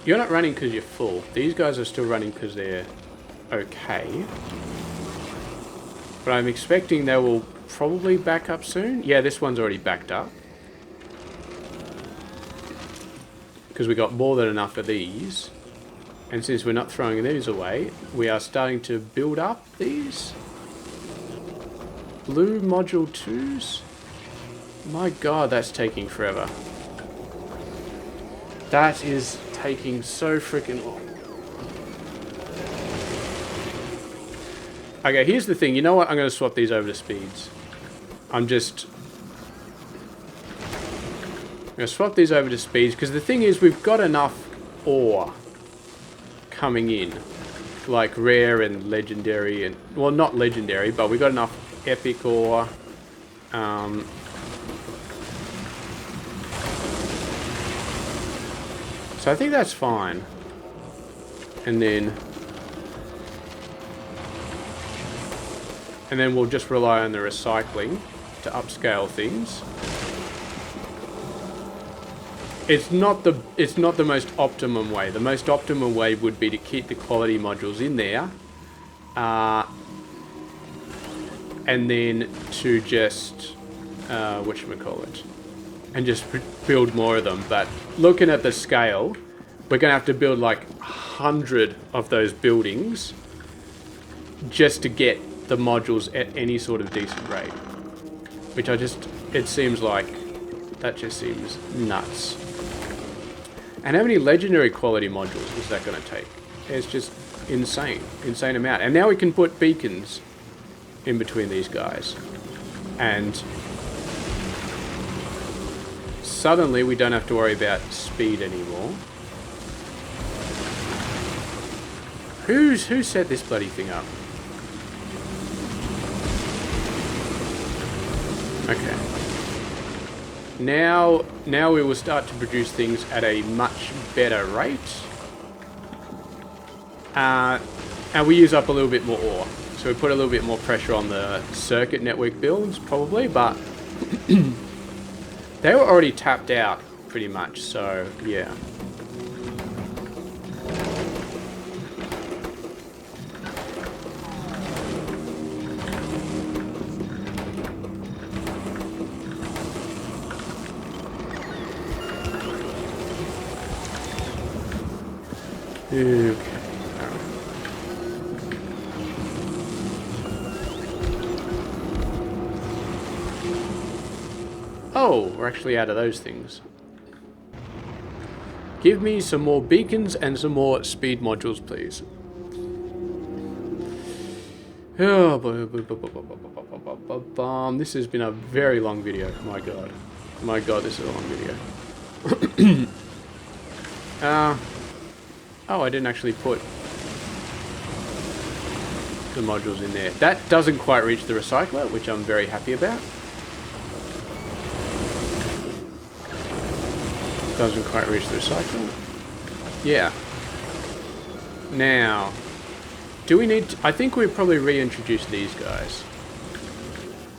You're not running because you're full. These guys are still running because they're okay. But I'm expecting they will probably back up soon. Yeah, this one's already backed up. Because we got more than enough of these. And since we're not throwing these away, we are starting to build up these. Blue module 2s. My god, that's taking forever. That is taking so freaking long. Okay, here's the thing. You know what? I'm going to swap these over to speeds. I'm going to swap these over to speeds, because the thing is, we've got enough ore coming in. Like rare and legendary, and well, not legendary, but we've got enough epic ore. So I think that's fine. And then we'll just rely on the recycling to upscale things. It's not the most optimum way. The most optimum way would be to keep the quality modules in there, and then to just whatchamacallit, and just build more of them. But looking at the scale, we're gonna have to build like 100 of those buildings just to get the modules at any sort of decent rate. Which it seems like, that just seems nuts. And how many legendary quality modules is that going to take? It's just insane amount. And now we can put beacons in between these guys. And suddenly we don't have to worry about speed anymore. Who set this bloody thing up? Okay. Now we will start to produce things at a much better rate. And we use up a little bit more ore. So we put a little bit more pressure on the circuit network builds, probably, but they were already tapped out pretty much, so yeah. Okay. Oh, we're actually out of those things. Give me some more beacons and some more speed modules, please. Oh, this has been a very long video. My god. My god, this is a long video. Oh, I didn't actually put the modules in there. That doesn't quite reach the recycler, which I'm very happy about. Doesn't quite reach the recycler. Yeah. Now, do we need to, I think we probably reintroduce these guys,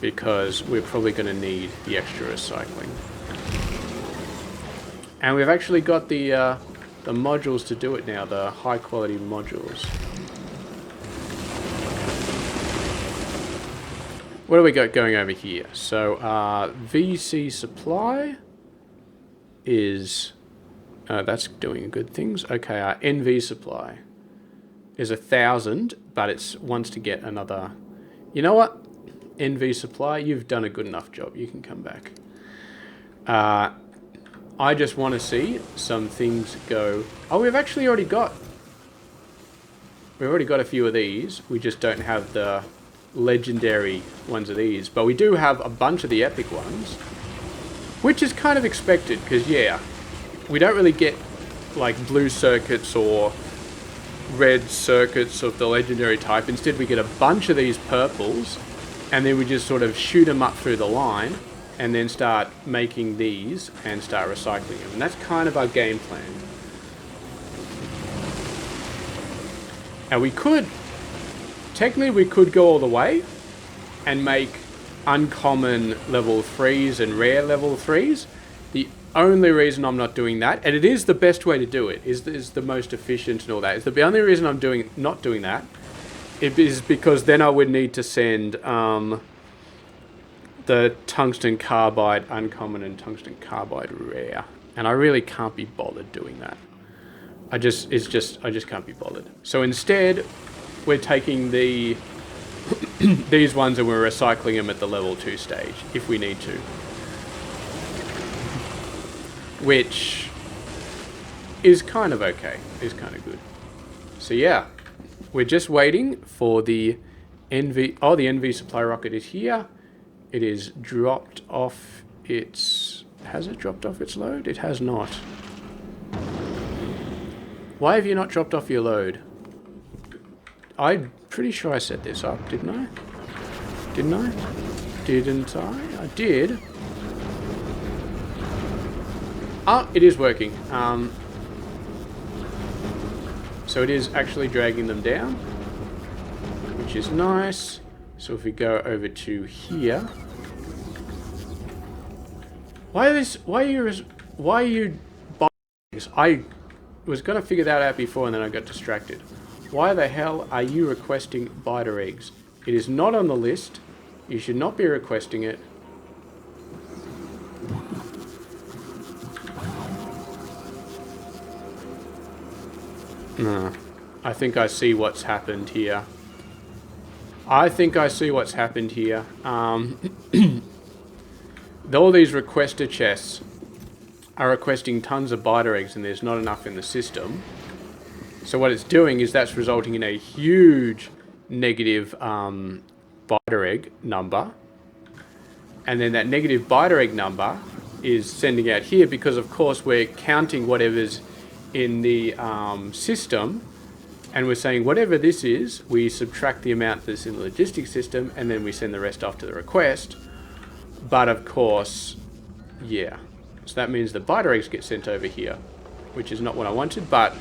because we're probably going to need the extra recycling. And we've actually got the modules to do it now, the high quality modules. What do we got going over here? So VC supply is that's doing good things. Okay, NV supply is 1,000, but it wants to get another. You know what? NV supply, you've done a good enough job. You can come back. I just want to see some things go. Oh, we've already got a few of these. We just don't have the legendary ones of these, but we do have a bunch of the epic ones, which is kind of expected, because yeah, we don't really get like blue circuits or red circuits of the legendary type. Instead, we get a bunch of these purples, and then we just sort of shoot them up through the line, and then start making these and start recycling them. And that's kind of our game plan. And technically we could go all the way and make uncommon level 3s and rare level 3s. The only reason I'm not doing that, and it is the best way to do it, is the most efficient and all that, is the only reason I'm not doing that, it is because then I would need to send the tungsten carbide uncommon and tungsten carbide rare, and I really can't be bothered doing that. I just can't be bothered. So instead, we're taking these ones and we're recycling them at the level 2 stage if we need to, which is kind of okay, is kind of good. So yeah, we're just waiting for the NV. Oh, the NV supply rocket is here. It is dropped off its... Has it dropped off its load? It has not. Why have you not dropped off your load? I'm pretty sure I set this up, didn't I? Didn't I? Didn't I? I did. Ah, it is working. So it is actually dragging them down, which is nice. So if we go over to here, why are you buying this? I was gonna figure that out before and then I got distracted. Why the hell are you requesting biter eggs? It is not on the list. You should not be requesting it. No, I think I see what's happened here. All these requester chests are requesting tons of biter eggs and there's not enough in the system. So what it's doing is that's resulting in a huge negative biter egg number. And then that negative biter egg number is sending out here because of course we're counting whatever's in the system. And we're saying whatever this is, we subtract the amount that's in the logistics system and then we send the rest off to the request. But of course, yeah. So that means the biter eggs get sent over here, which is not what I wanted, but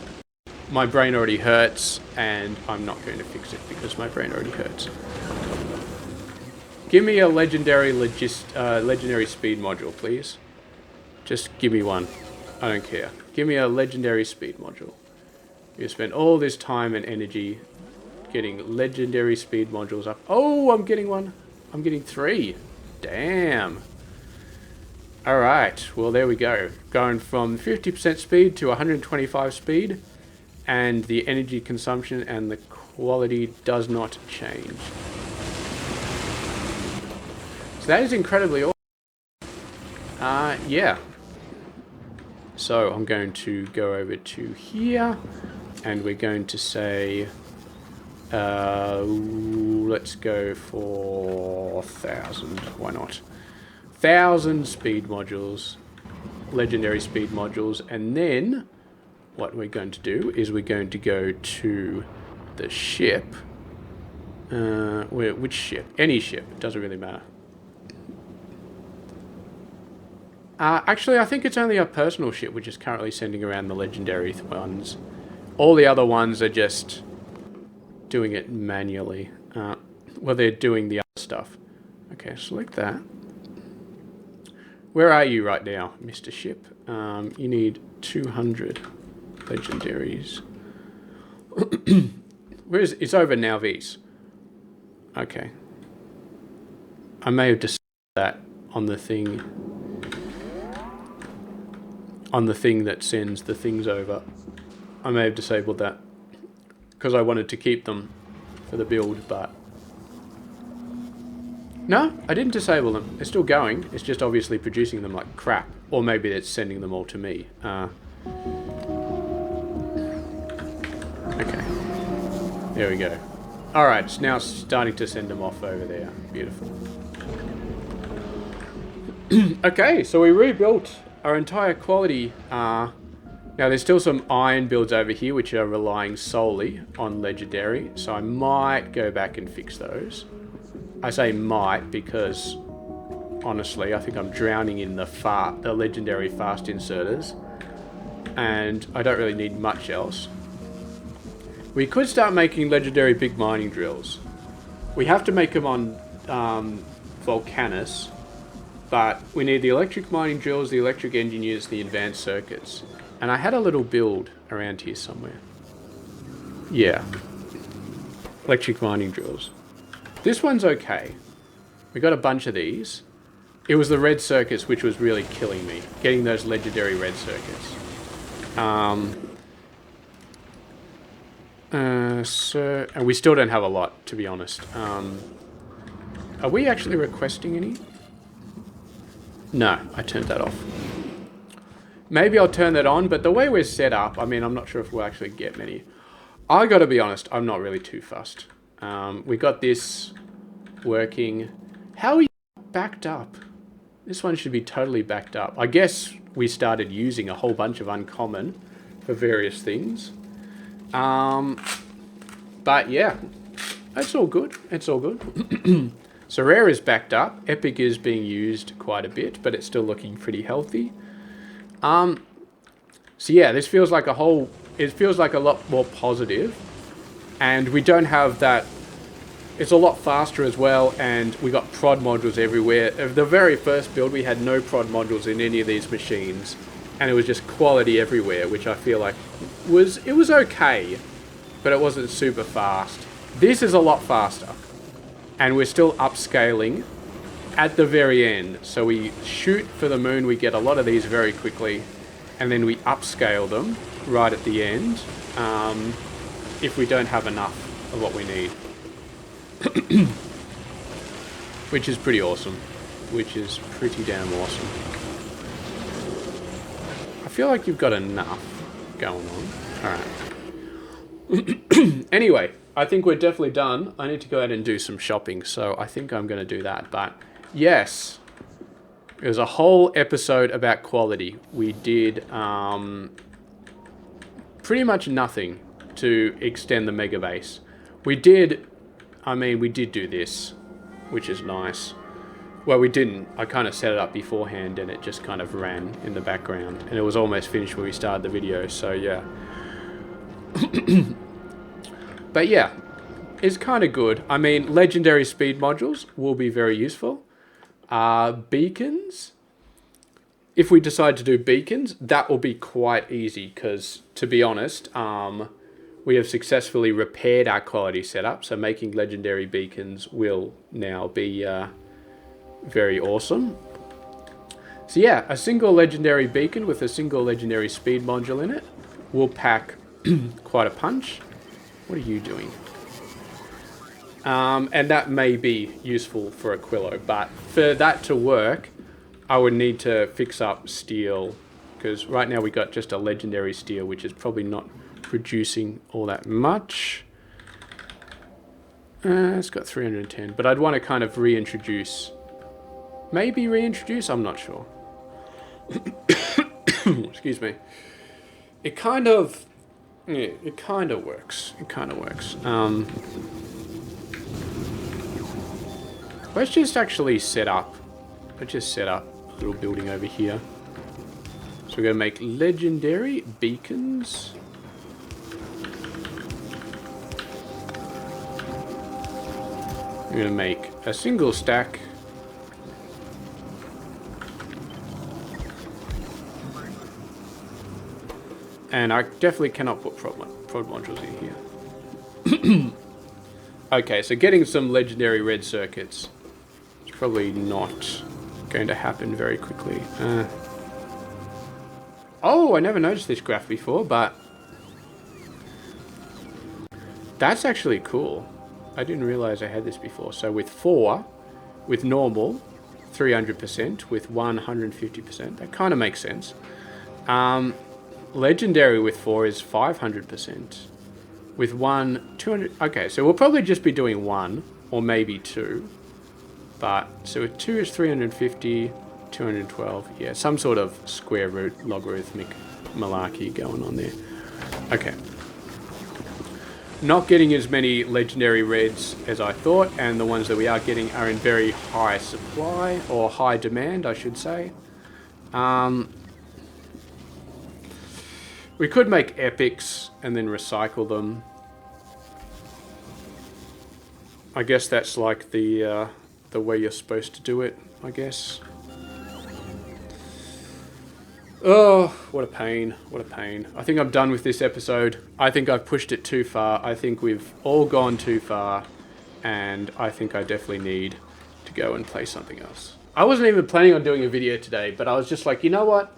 my brain already hurts and I'm not going to fix it because my brain already hurts. Give me a legendary speed module, please. Just give me one. I don't care. Give me a legendary speed module. You spend all this time and energy getting legendary speed modules up. Oh, I'm getting one. I'm getting 3. Damn. Alright, well there we go. Going from 50% speed to 125 speed. And the energy consumption and the quality does not change. So that is incredibly awesome. Yeah. So I'm going to go over to here. And we're going to say, let's go for 1,000. Why not? 1,000 speed modules, legendary speed modules, and then what we're going to do is we're going to go to the ship. Which ship? Any ship. It doesn't really matter. Actually, I think it's only our personal ship which is currently sending around the legendary ones. All the other ones are just doing it manually. Well, they're doing the other stuff. Okay, select that. Where are you right now, Mr. Ship? You need 200 legendaries. Where is it? It's over now, V's. Okay. I may have decided that on the thing. On the thing that sends the things over. I may have disabled that because I wanted to keep them for the build, but no, I didn't disable them. They're still going. It's just obviously producing them like crap, or maybe it's sending them all to me. Okay, there we go. All right, it's now starting to send them off over there. Beautiful. Okay, so we rebuilt our entire quality. Now there's still some iron builds over here which are relying solely on legendary, so I might go back and fix those. I say might because honestly I think I'm drowning in the legendary fast inserters and I don't really need much else. We could start making legendary big mining drills. We have to make them on Volcanus, but we need the electric mining drills, the electric engineers, the advanced circuits. And I had a little build around here somewhere. Yeah. Electric mining drills. This one's okay. We got a bunch of these. It was the red circuits which was really killing me. Getting those legendary red circuits. And we still don't have a lot, to be honest. Are we actually requesting any? No, I turned that off. Maybe I'll turn that on, but the way we're set up, I mean, I'm not sure if we'll actually get many. I gotta be honest, I'm not really too fussed. We got this working. How are you backed up? This one should be totally backed up. I guess we started using a whole bunch of uncommon for various things. But yeah, it's all good. It's all good. So Rare is backed up. Epic is being used quite a bit, but it's still looking pretty healthy. So yeah, this feels like it feels like a lot more positive, and we don't have that. It's a lot faster as well, and we got prod modules everywhere. The very first build, we had no prod modules in any of these machines, and it was just quality everywhere, which I feel like was okay, but it wasn't super fast. This is a lot faster, and we're still upscaling at the very end. So we shoot for the moon, we get a lot of these very quickly, and then we upscale them right at the end if we don't have enough of what we need. Which is pretty awesome. Which is pretty damn awesome. I feel like you've got enough going on. Alright. Anyway, I think we're definitely done. I need to go out and do some shopping, so I think I'm going to do that. But yes, it was a whole episode about quality. We did pretty much nothing to extend the Megabase. We did do this, which is nice. Well, we didn't. I kind of set it up beforehand and it just kind of ran in the background. And it was almost finished when we started the video, so yeah. But yeah, it's kind of good. I mean, legendary speed modules will be very useful. Beacons, if we decide to do beacons, that will be quite easy because, to be honest, we have successfully repaired our quality setup, so making legendary beacons will now be very awesome. So yeah, a single legendary beacon with a single legendary speed module in it will pack quite a punch. What are you doing? And that may be useful for Aquilo, but for that to work, I would need to fix up steel, because right now we got just a legendary steel, which is probably not producing all that much. It's got 310, but I'd want to kind of reintroduce. Maybe reintroduce? I'm not sure. Excuse me. It kind of... yeah, it kind of works. It kind of works. Let's just actually set up. Let's just set up a little building over here. So we're going to make legendary beacons. We're going to make a single stack. And I definitely cannot put prod modules in here. Okay, so getting some legendary red circuits is probably not going to happen very quickly. Oh, I never noticed this graph before, but that's actually cool. I didn't realize I had this before. So with 4, with normal, 300%, with 150%. That kind of makes sense. Legendary with 4 is 500%. With 1, 200. Okay, so we'll probably just be doing 1 or maybe 2. But so with 2 is 350, 212. Yeah, some sort of square root logarithmic malarkey going on there. Okay. Not getting as many legendary reds as I thought, and the ones that we are getting are in very high supply, or high demand, I should say. We could make epics and then recycle them. I guess that's like the the way you're supposed to do it, I guess. Oh, what a pain. What a pain. I think I'm done with this episode. I think I've pushed it too far. I think we've all gone too far. And I think I definitely need to go and play something else. I wasn't even planning on doing a video today, but I was just like, you know what?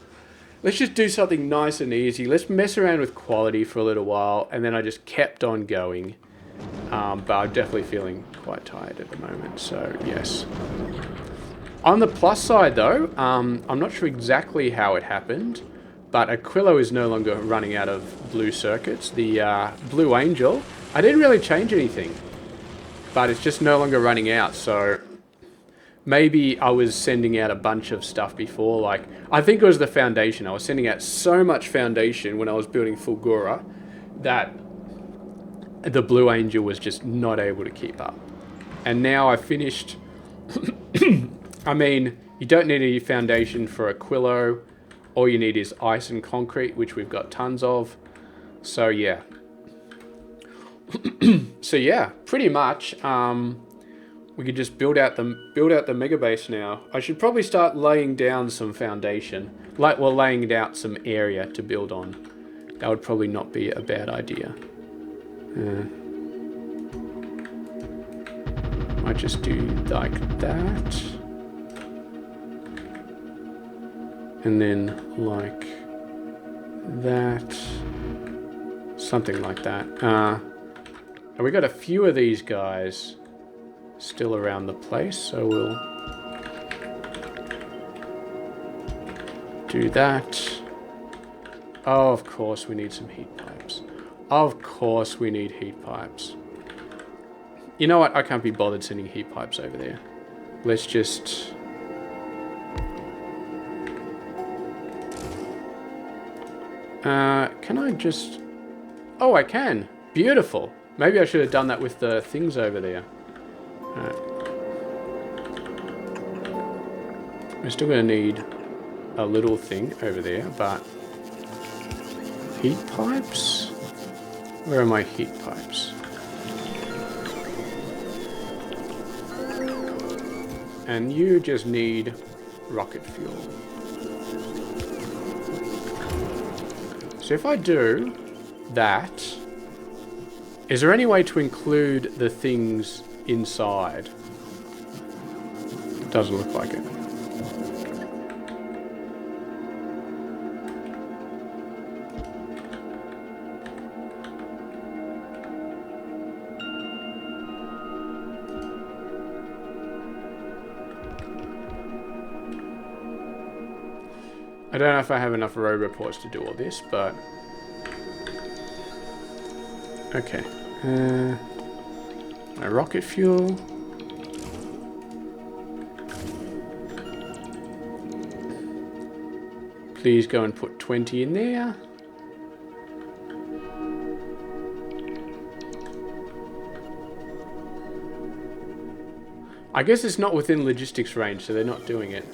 Let's just do something nice and easy. Let's mess around with quality for a little while. And then I just kept on going. But I'm definitely feeling quite tired at the moment. So, yes. On the plus side, though, I'm not sure exactly how it happened, but Aquilo is no longer running out of blue circuits. The Blue Angel, I didn't really change anything, but it's just no longer running out. So maybe I was sending out a bunch of stuff before. Like, I think it was the foundation. I was sending out so much foundation when I was building Fulgura that the Blue Angel was just not able to keep up. And now I finished... I mean, you don't need any foundation for Aquilo. All you need is ice and concrete, which we've got tons of. So, yeah. So, yeah, pretty much, we could just build out the Megabase now. I should probably start laying down some foundation. Laying out some area to build on. That would probably not be a bad idea. Might just do like that. And then like that, something like that. And we got a few of these guys still around the place, so we'll do that. Oh, of course we need some heat pipes. Of course we need heat pipes. You know what? I can't be bothered sending heat pipes over there. Let's just... can I just... Oh, I can. Beautiful. Maybe I should have done that with the things over there. We're still going to need a little thing over there, but... Heat pipes? Where are my heat pipes? And you just need rocket fuel. So if I do that, is there any way to include the things inside? Doesn't look like it. I don't know if I have enough row reports to do all this, but... Okay. My rocket fuel. Please go and put 20 in there. I guess it's not within logistics range, so they're not doing it.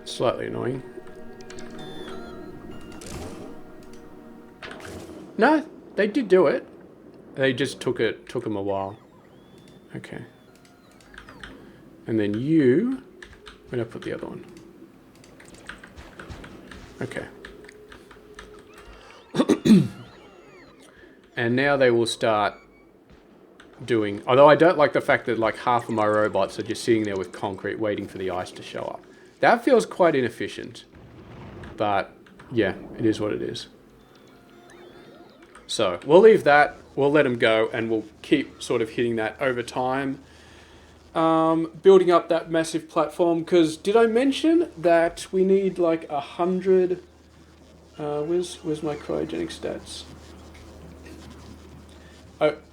Slightly annoying. No, they did do it. They just took them a while. Okay. And then you... Where'd I put the other one? Okay. And now they will start doing... Although I don't like the fact that like half of my robots are just sitting there with concrete waiting for the ice to show up. That feels quite inefficient. But yeah, it is what it is. So we'll leave that. We'll let them go and we'll keep sort of hitting that over time. Building up that massive platform, because did I mention that we need like 100... where's my cryogenic stats?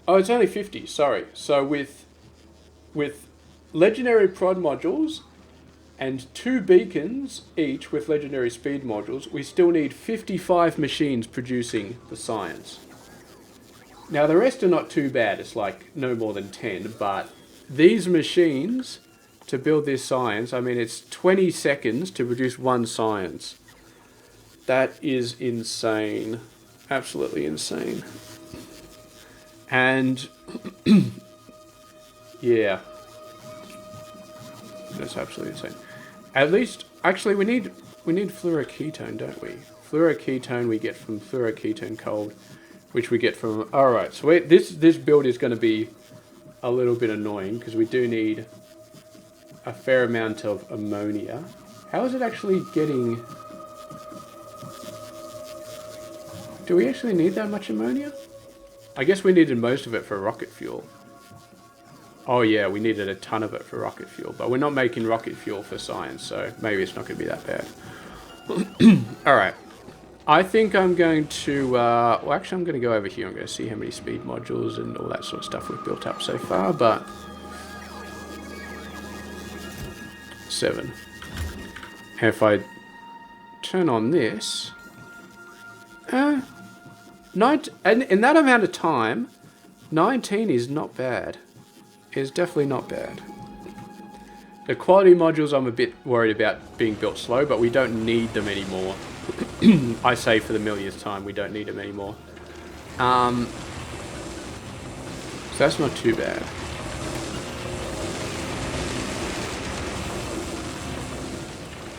Oh, it's only 50, sorry. So with legendary prod modules and 2 beacons each with legendary speed modules, we still need 55 machines producing the science. Now the rest are not too bad, it's like no more than 10, but these machines to build this science, I mean it's 20 seconds to produce one science. That is insane. absolutely insane. And yeah, that's absolutely insane. At least, actually, we need fluoroketone, don't we? Fluoroketone we get from fluoroketone cold, which we get from. All right, so this build is going to be a little bit annoying because we do need a fair amount of ammonia. How is it actually getting? Do we actually need that much ammonia? I guess we needed most of it for rocket fuel. Oh yeah, we needed a ton of it for rocket fuel, but we're not making rocket fuel for science, so maybe it's not going to be that bad. Alright. I think I'm going to, well actually I'm going to go over here. I'm going to see how many speed modules and all that sort of stuff we've built up so far, but 7. And if I turn on this, and in that amount of time, 19 is not bad. It's definitely not bad. The quality modules I'm a bit worried about being built slow, but we don't need them anymore. I say for the millionth time, we don't need them anymore. So that's not too bad.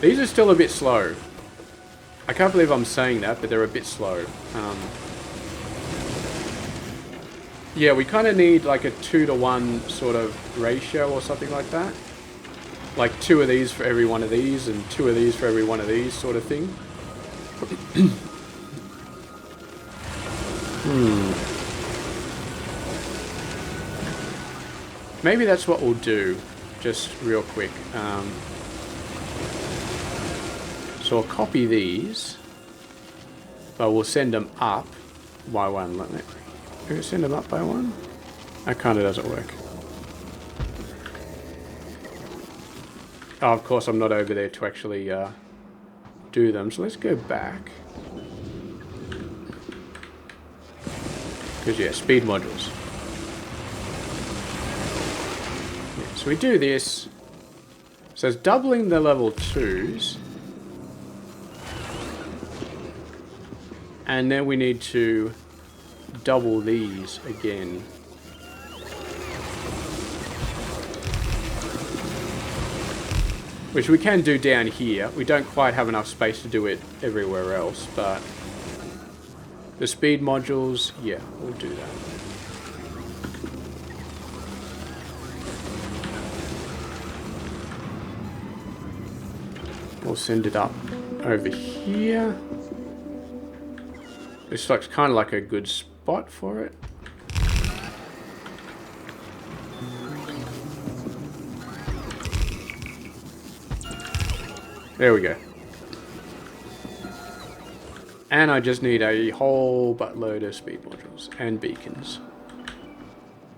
These are still a bit slow. I can't believe I'm saying that, but they're a bit slow. Yeah, we kind of need like a 2-to-1 sort of ratio or something like that. Like 2 of these for every one of these and 2 of these for every one of these sort of thing. Maybe that's what we'll do, just real quick. So I'll copy these, but we'll send them up by 1. Let me send them up by 1. That kind of doesn't work. Oh, of course, I'm not over there to actually do them. So let's go back. Because, yeah, speed modules. Yeah, so we do this. So it's doubling the level 2s. And then we need to double these again. Which we can do down here. We don't quite have enough space to do it everywhere else, but the speed modules, yeah, we'll do that. We'll send it up over here. This looks kind of like a good spot for it. There we go. And I just need a whole buttload of speed modules and beacons.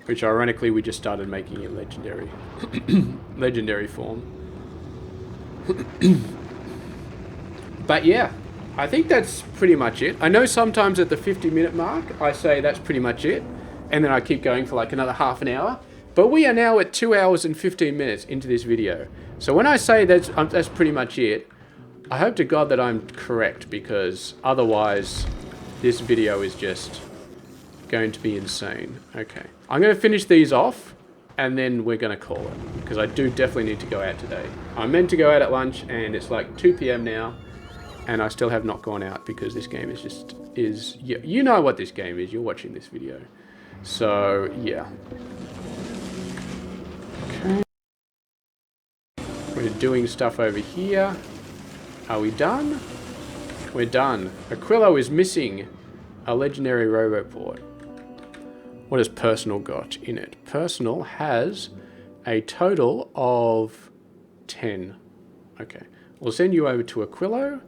Which ironically we just started making in legendary legendary form. But yeah, I think that's pretty much it. I know sometimes at the 50-minute mark I say that's pretty much it, and then I keep going for like another half an hour. But we are now at 2 hours and 15 minutes into this video. So when I say that's pretty much it, I hope to God that I'm correct, because otherwise this video is just going to be insane. Okay, I'm going to finish these off and then we're going to call it, because I do definitely need to go out today. I'm meant to go out at lunch and it's like 2 p.m. now and I still have not gone out because this game is just, you know what this game is, you're watching this video. So yeah. Okay. We're doing stuff over here. Are we done? We're done. Aquilo is missing a legendary Roboport. What has Personal got in it? Personal has a total of 10. Okay. We'll send you over to Aquilo.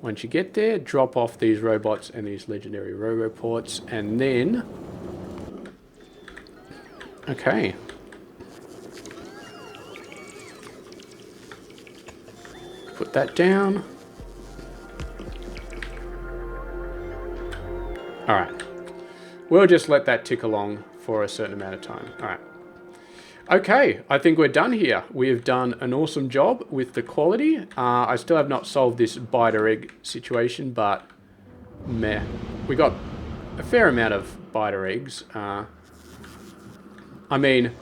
Once you get there, drop off these robots and these legendary Roboports, and then... Okay. Put that down. Alright. We'll just let that tick along for a certain amount of time. Alright. Okay, I think we're done here. We have done an awesome job with the quality. I still have not solved this biter egg situation, but meh. We got a fair amount of biter eggs. I mean,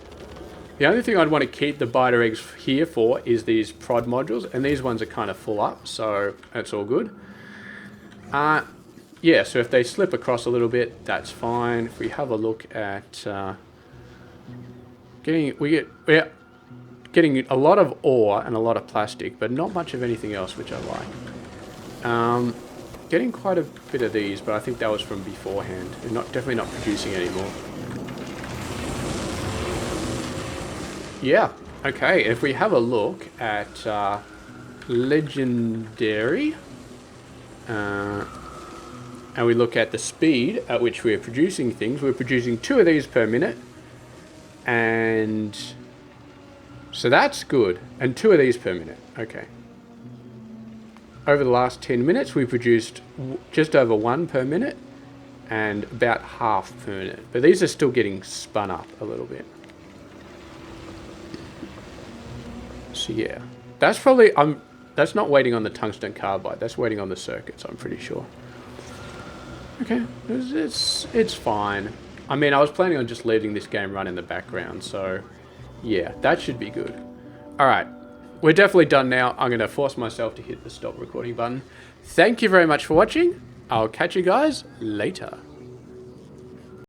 the only thing I'd want to keep the biter eggs here for is these prod modules, and these ones are kind of full up, so that's all good. Yeah, so if they slip across a little bit, that's fine. If we have a look at we're getting a lot of ore and a lot of plastic, but not much of anything else, which I like. Getting quite a bit of these, but I think that was from beforehand. They're definitely not producing anymore. Yeah, okay, if we have a look at Legendary, and we look at the speed at which we're producing things, we're producing 2 of these per minute, and so that's good, and 2 of these per minute, okay. Over the last 10 minutes, we produced just over 1 per minute, and about half per minute, but these are still getting spun up a little bit. So yeah, that's probably, that's not waiting on the tungsten carbide, that's waiting on the circuits, I'm pretty sure. Okay, it's fine. I mean, I was planning on just leaving this game run in the background, so yeah, that should be good. Alright, we're definitely done now. I'm going to force myself to hit the stop recording button. Thank you very much for watching. I'll catch you guys later.